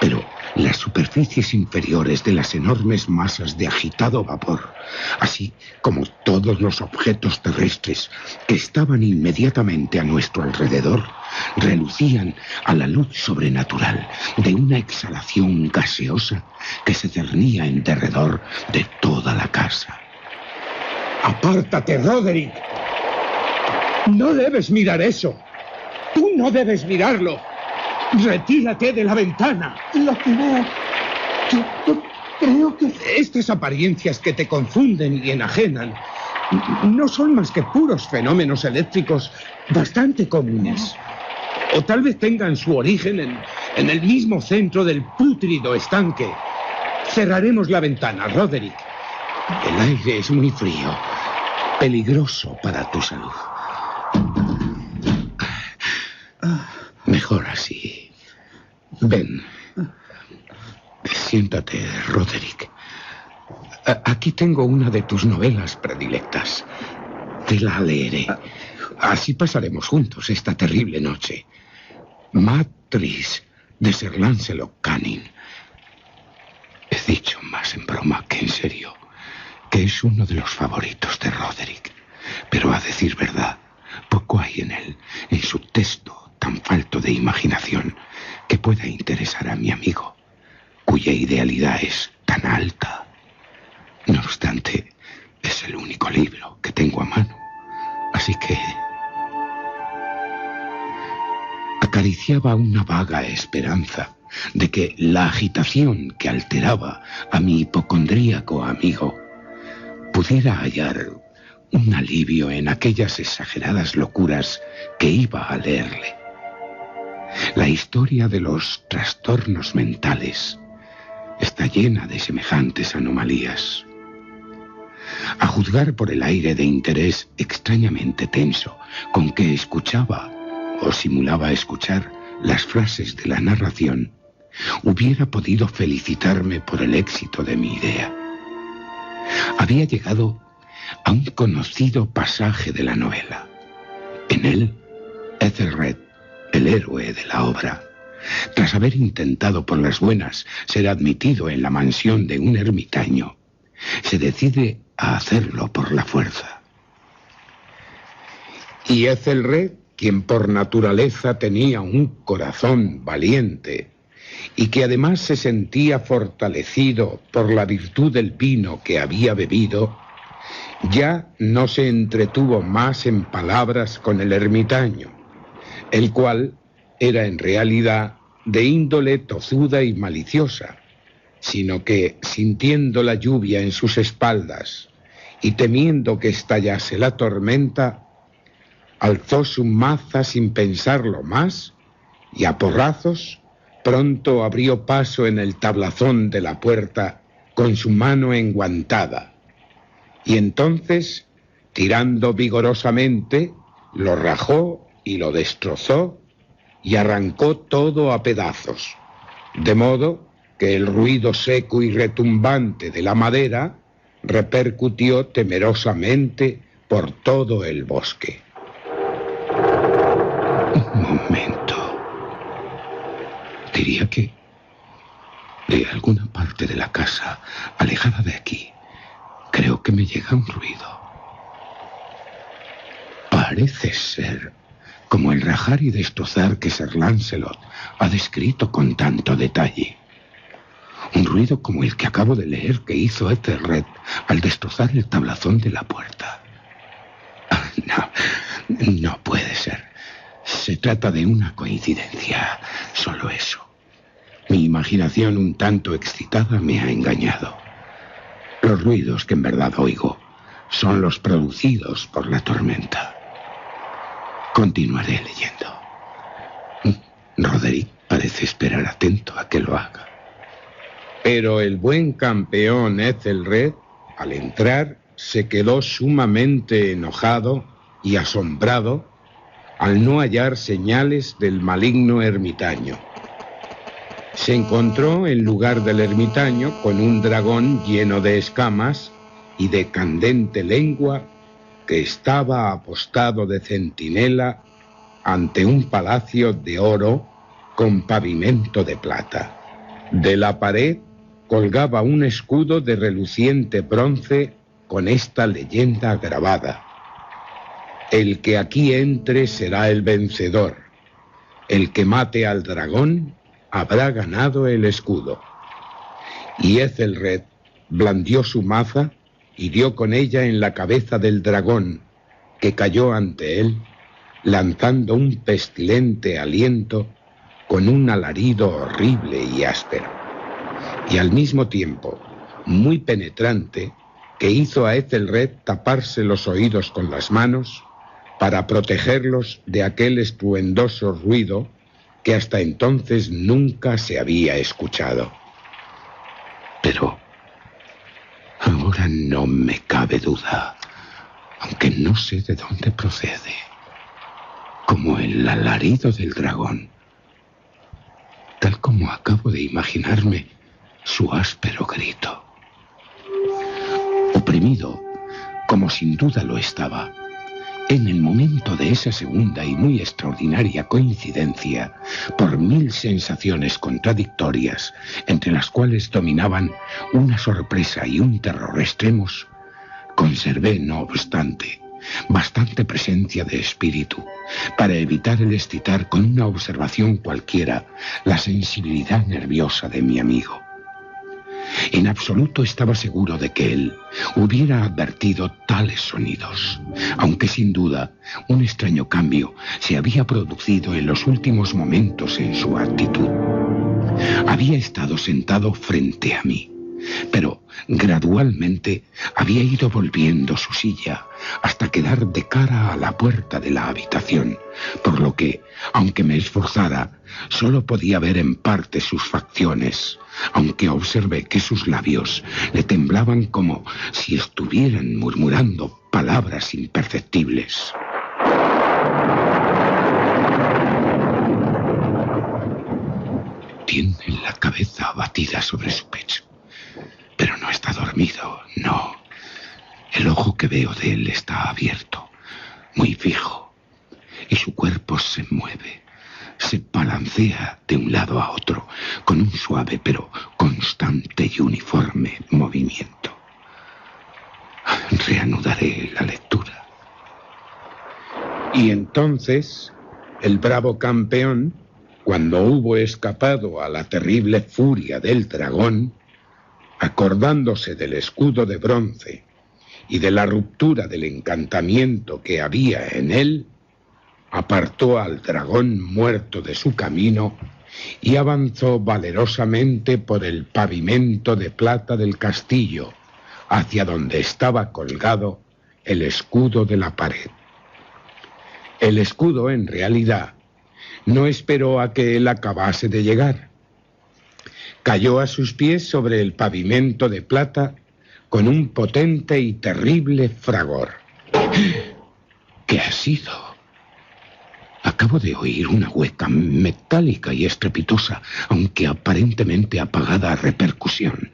Pero las superficies inferiores de las enormes masas de agitado vapor, así como todos los objetos terrestres que estaban inmediatamente a nuestro alrededor, relucían a la luz sobrenatural de una exhalación gaseosa que se cernía en derredor de toda la casa. ¡Apártate, Roderick! No debes mirar eso. Tú no debes mirarlo. ¡Retírate de la ventana! Lo que veo... Yo creo que... Estas apariencias que te confunden y enajenan no son más que puros fenómenos eléctricos bastante comunes. O tal vez tengan su origen en el mismo centro del pútrido estanque. Cerraremos la ventana, Roderick. El aire es muy frío, peligroso para tu salud. Mejor así. Ven. Siéntate, Roderick. Aquí tengo una de tus novelas predilectas. Te la leeré. Así pasaremos juntos esta terrible noche. Matriz, de Sir Lancelot Canning. He dicho más en broma que en serio que es uno de los favoritos de Roderick. Pero a decir verdad, poco hay en él, en su texto tan falto de imaginación, que pueda interesar a mi amigo, cuya idealidad es tan alta. No obstante, es el único libro que tengo a mano, así que... Acariciaba una vaga esperanza de que la agitación que alteraba a mi hipocondríaco amigo pudiera hallar un alivio en aquellas exageradas locuras que iba a leerle. La historia de los trastornos mentales está llena de semejantes anomalías. A juzgar por el aire de interés extrañamente tenso con que escuchaba o simulaba escuchar las frases de la narración, hubiera podido felicitarme por el éxito de mi idea. Había llegado a un conocido pasaje de la novela. En él, Ethelred, el héroe de la obra, tras haber intentado por las buenas ser admitido en la mansión de un ermitaño, se decide a hacerlo por la fuerza. Y Ethelred, quien por naturaleza tenía un corazón valiente y que además se sentía fortalecido por la virtud del vino que había bebido, ya no se entretuvo más en palabras con el ermitaño, el cual era en realidad de índole tozuda y maliciosa, sino que, sintiendo la lluvia en sus espaldas y temiendo que estallase la tormenta, alzó su maza sin pensarlo más y a porrazos pronto abrió paso en el tablazón de la puerta con su mano enguantada, y entonces, tirando vigorosamente, lo rajó y lo destrozó y arrancó todo a pedazos, de modo que el ruido seco y retumbante de la madera repercutió temerosamente por todo el bosque. Un momento. Diría que de alguna parte de la casa, alejada de aquí, creo que me llega un ruido. Parece ser como el rajar y destrozar que Sir Lancelot ha descrito con tanto detalle. Un ruido como el que acabo de leer que hizo Ethelred al destrozar el tablazón de la puerta. No puede ser. Se trata de una coincidencia, solo eso. Mi imaginación un tanto excitada me ha engañado. Los ruidos que en verdad oigo son los producidos por la tormenta. Continuaré leyendo. Roderick parece esperar atento a que lo haga. Pero el buen campeón Ethelred, al entrar, se quedó sumamente enojado y asombrado al no hallar señales del maligno ermitaño. Se encontró en lugar del ermitaño con un dragón lleno de escamas y de candente lengua que estaba apostado de centinela ante un palacio de oro con pavimento de plata. De la pared colgaba un escudo de reluciente bronce con esta leyenda grabada: el que aquí entre será el vencedor. El que mate al dragón habrá ganado el escudo. Y Ethelred blandió su maza y dio con ella en la cabeza del dragón, que cayó ante él, lanzando un pestilente aliento con un alarido horrible y áspero, y al mismo tiempo muy penetrante, que hizo a Ethelred taparse los oídos con las manos para protegerlos de aquel estruendoso ruido que hasta entonces nunca se había escuchado. Pero ahora no me cabe duda, aunque no sé de dónde procede, como el alarido del dragón, tal como acabo de imaginarme su áspero grito. Oprimido, como sin duda lo estaba, en el momento de esa segunda y muy extraordinaria coincidencia, por 1000 sensaciones contradictorias, entre las cuales dominaban una sorpresa y un terror extremos, conservé, no obstante, bastante presencia de espíritu para evitar el excitar con una observación cualquiera la sensibilidad nerviosa de mi amigo. En absoluto estaba seguro de que él hubiera advertido tales sonidos, aunque sin duda un extraño cambio se había producido en los últimos momentos en su actitud. Había estado sentado frente a mí, pero gradualmente había ido volviendo su silla hasta quedar de cara a la puerta de la habitación, por lo que, aunque me esforzara, solo podía ver en parte sus facciones, aunque observé que sus labios le temblaban como si estuvieran murmurando palabras imperceptibles. Tiene la cabeza abatida sobre su pecho, pero no está dormido, no. El ojo que veo de él está abierto, muy fijo, y su cuerpo se mueve, se balancea de un lado a otro, con un suave pero constante y uniforme movimiento. Reanudaré la lectura. Y entonces, el bravo campeón, cuando hubo escapado a la terrible furia del dragón, acordándose del escudo de bronce y de la ruptura del encantamiento que había en él, apartó al dragón muerto de su camino y avanzó valerosamente por el pavimento de plata del castillo, hacia donde estaba colgado el escudo de la pared. El escudo, en realidad, no esperó a que él acabase de llegar. Cayó a sus pies sobre el pavimento de plata con un potente y terrible fragor. ¿Qué ha sido? Acabo de oír una hueca metálica y estrepitosa, aunque aparentemente apagada repercusión.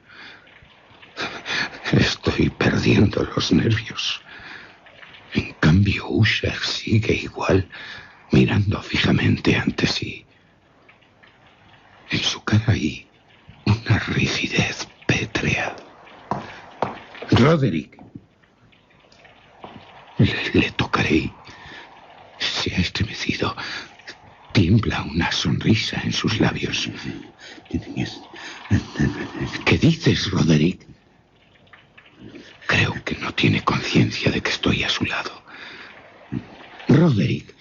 Estoy perdiendo los nervios. En cambio, Usher sigue igual, mirando fijamente ante sí. En su cara hay una rigidez pétrea. Roderick. Le tocaré. Se ha estremecido. Tiembla una sonrisa en sus labios. ¿Qué dices, Roderick? Creo que no tiene conciencia de que estoy a su lado. Roderick,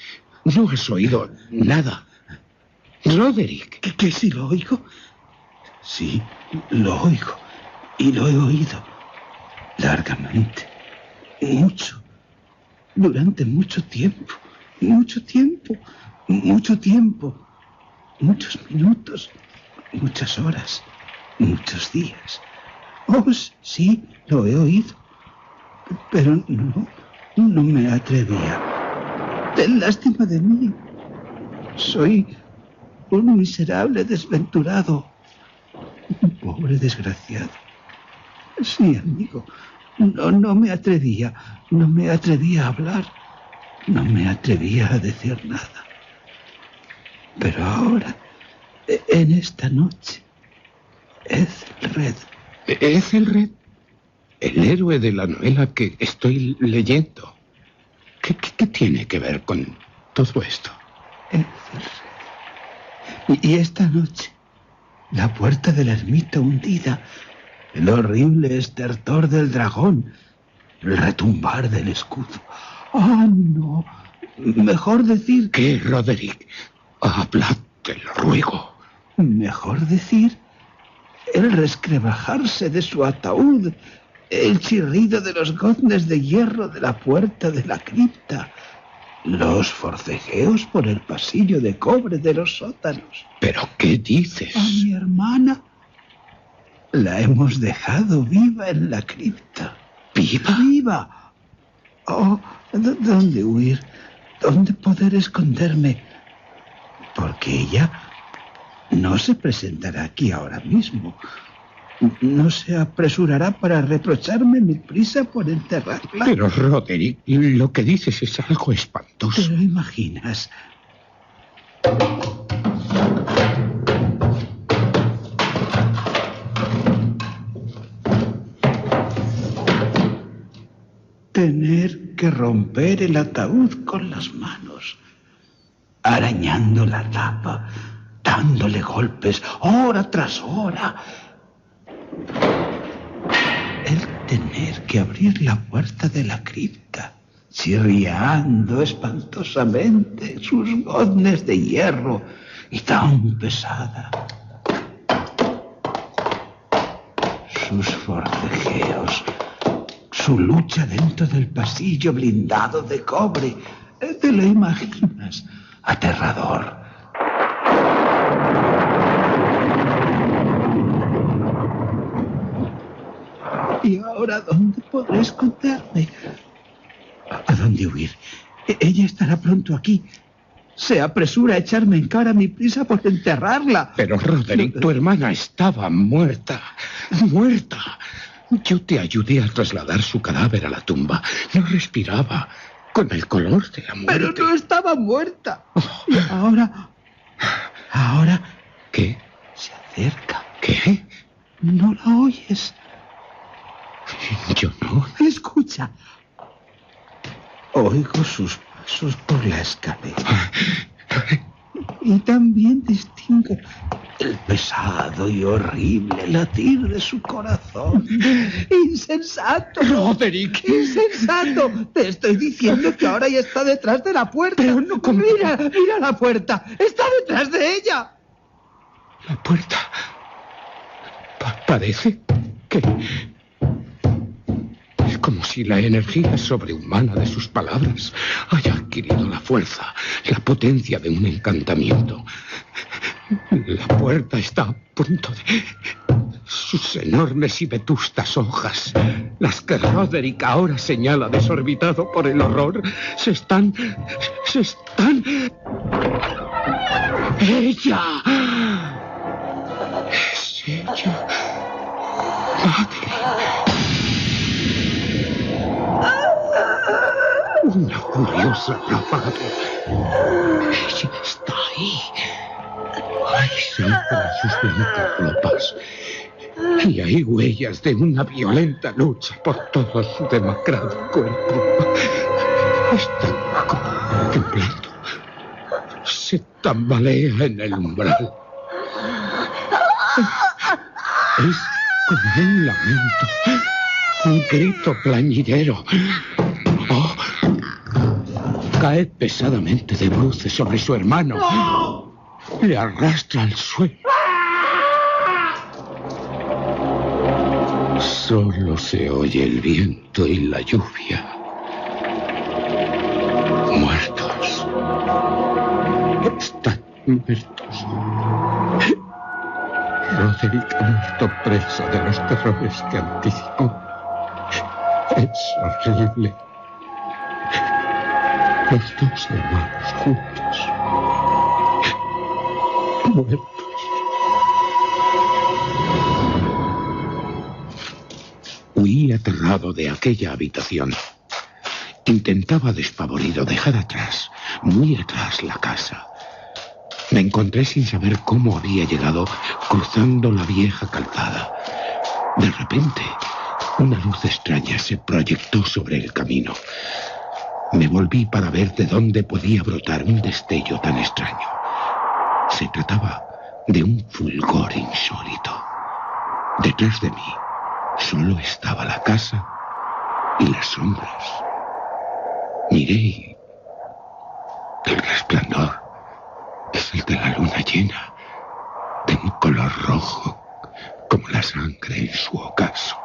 no has oído nada. Roderick. ¿Que si lo oigo? Sí, lo oigo. Y lo he oído. Largamente. Mucho. Durante mucho tiempo. Mucho tiempo. Mucho tiempo. Muchos minutos. Muchas horas. Muchos días. Oh, sí, lo he oído. Pero no me atrevía. Ten lástima de mí. Soy un miserable desventurado. Un pobre desgraciado. Sí, amigo. No me atrevía. No me atrevía a hablar. No me atrevía a decir nada. Pero ahora, en esta noche, Ethelred. Ethelred, el héroe de la novela que estoy leyendo. ¿Qué tiene que ver con todo esto? Ethelred. Y esta noche, la puerta de la ermita hundida, el horrible estertor del dragón, el retumbar del escudo. ¡Ah, no! Mejor decir... ¿Qué, Roderick? Hablad, te lo ruego. Mejor decir... el resquebrajarse de su ataúd, el chirrido de los goznes de hierro de la puerta de la cripta, los forcejeos por el pasillo de cobre de los sótanos. ¿Pero qué dices? A mi hermana la hemos dejado viva en la cripta. ¿Viva? ¡Viva! Oh, ¿dónde huir? ¿Dónde poder esconderme? Porque ella no se presentará aquí ahora mismo. No se apresurará para reprocharme mi prisa por enterrarla. Pero, Roderick, lo que dices es algo espantoso. ¿Te lo imaginas? Tener que romper el ataúd con las manos, arañando la tapa, dándole golpes hora tras hora. tener que abrir la puerta de la cripta, chirriando espantosamente sus goznes de hierro y tan pesada. Sus forcejeos, su lucha dentro del pasillo blindado de cobre. ¿Te lo imaginas? Aterrador. ¿Y ahora dónde podré esconderme? ¿A dónde huir? Ella estará pronto aquí. Se apresura a echarme en cara mi prisa por enterrarla. Pero, Roderick, tu hermana estaba muerta. ¡Muerta! Yo te ayudé a trasladar su cadáver a la tumba. No respiraba, con el color de la muerte. Pero no estaba muerta. Y ahora... ¿Qué? Se acerca. ¿Qué? ¿No la oyes? Yo no. Escucha. Oigo sus pasos por la escalera. Y también distingo el pesado y horrible latir de su corazón. ¡Insensato! ¡Roderick! ¡Insensato! Te estoy diciendo que ahora ya está detrás de la puerta. Pero no... Mira la puerta. ¡Está detrás de ella! La puerta... parece que... Es como si la energía sobrehumana de sus palabras haya adquirido la fuerza, la potencia de un encantamiento. La puerta está a punto de... Sus enormes y vetustas hojas, las que Roderick ahora señala desorbitado por el horror, se están... ¡Ella! Es ella. Madre. Una furiosa ráfaga. Ella está ahí. Hay sangre en sus blancas ropas. Y hay huellas de una violenta lucha por todo su demacrado cuerpo. Está como temblando. Se tambalea en el umbral. Es como un lamento, un grito plañidero. Oh, cae pesadamente de bruces sobre su hermano. ¡No! Le arrastra al suelo. Solo se oye el viento y la lluvia. Muertos. Están muertos. Roderick ha muerto preso de los terrores que anticipó. Es horrible. Los dos hermanos juntos. Muertos. Huí aterrado de aquella habitación. Intentaba despavorido dejar atrás, muy atrás, la casa. Me encontré sin saber cómo había llegado cruzando la vieja calzada. De repente, una luz extraña se proyectó sobre el camino. Me volví para ver de dónde podía brotar un destello tan extraño. Se trataba de un fulgor insólito. Detrás de mí solo estaba la casa y las sombras. Miré y el resplandor es el de la luna llena, de un color rojo, como la sangre en su ocaso.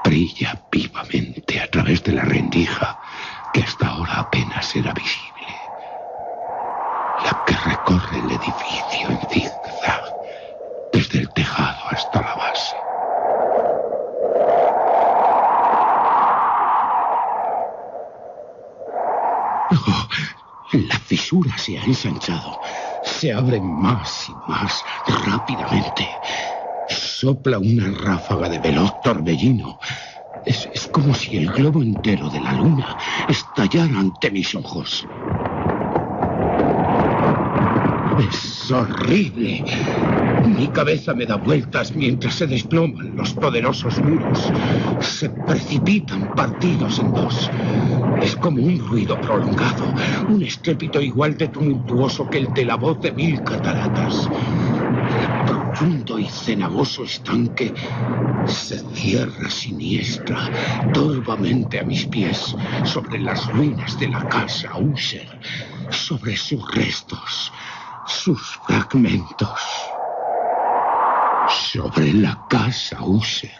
Brilla vivamente a través de la rendija que hasta ahora apenas era visible. La que recorre el edificio en zigzag, desde el tejado hasta la base. Oh, la fisura se ha ensanchado. Se abre más y más rápidamente. Sopla una ráfaga de veloz torbellino. Es como si el globo entero de la luna estallara ante mis ojos. Es horrible. Mi cabeza me da vueltas mientras se desploman los poderosos muros. Se precipitan partidos en dos. Es como un ruido prolongado, un estrépito igual de tumultuoso que el de la voz de 1000 cataratas. profundo y cenagoso estanque se cierra siniestra, torvamente a mis pies, sobre las ruinas de la casa Usher, sobre sus restos, sus fragmentos, sobre la casa Usher.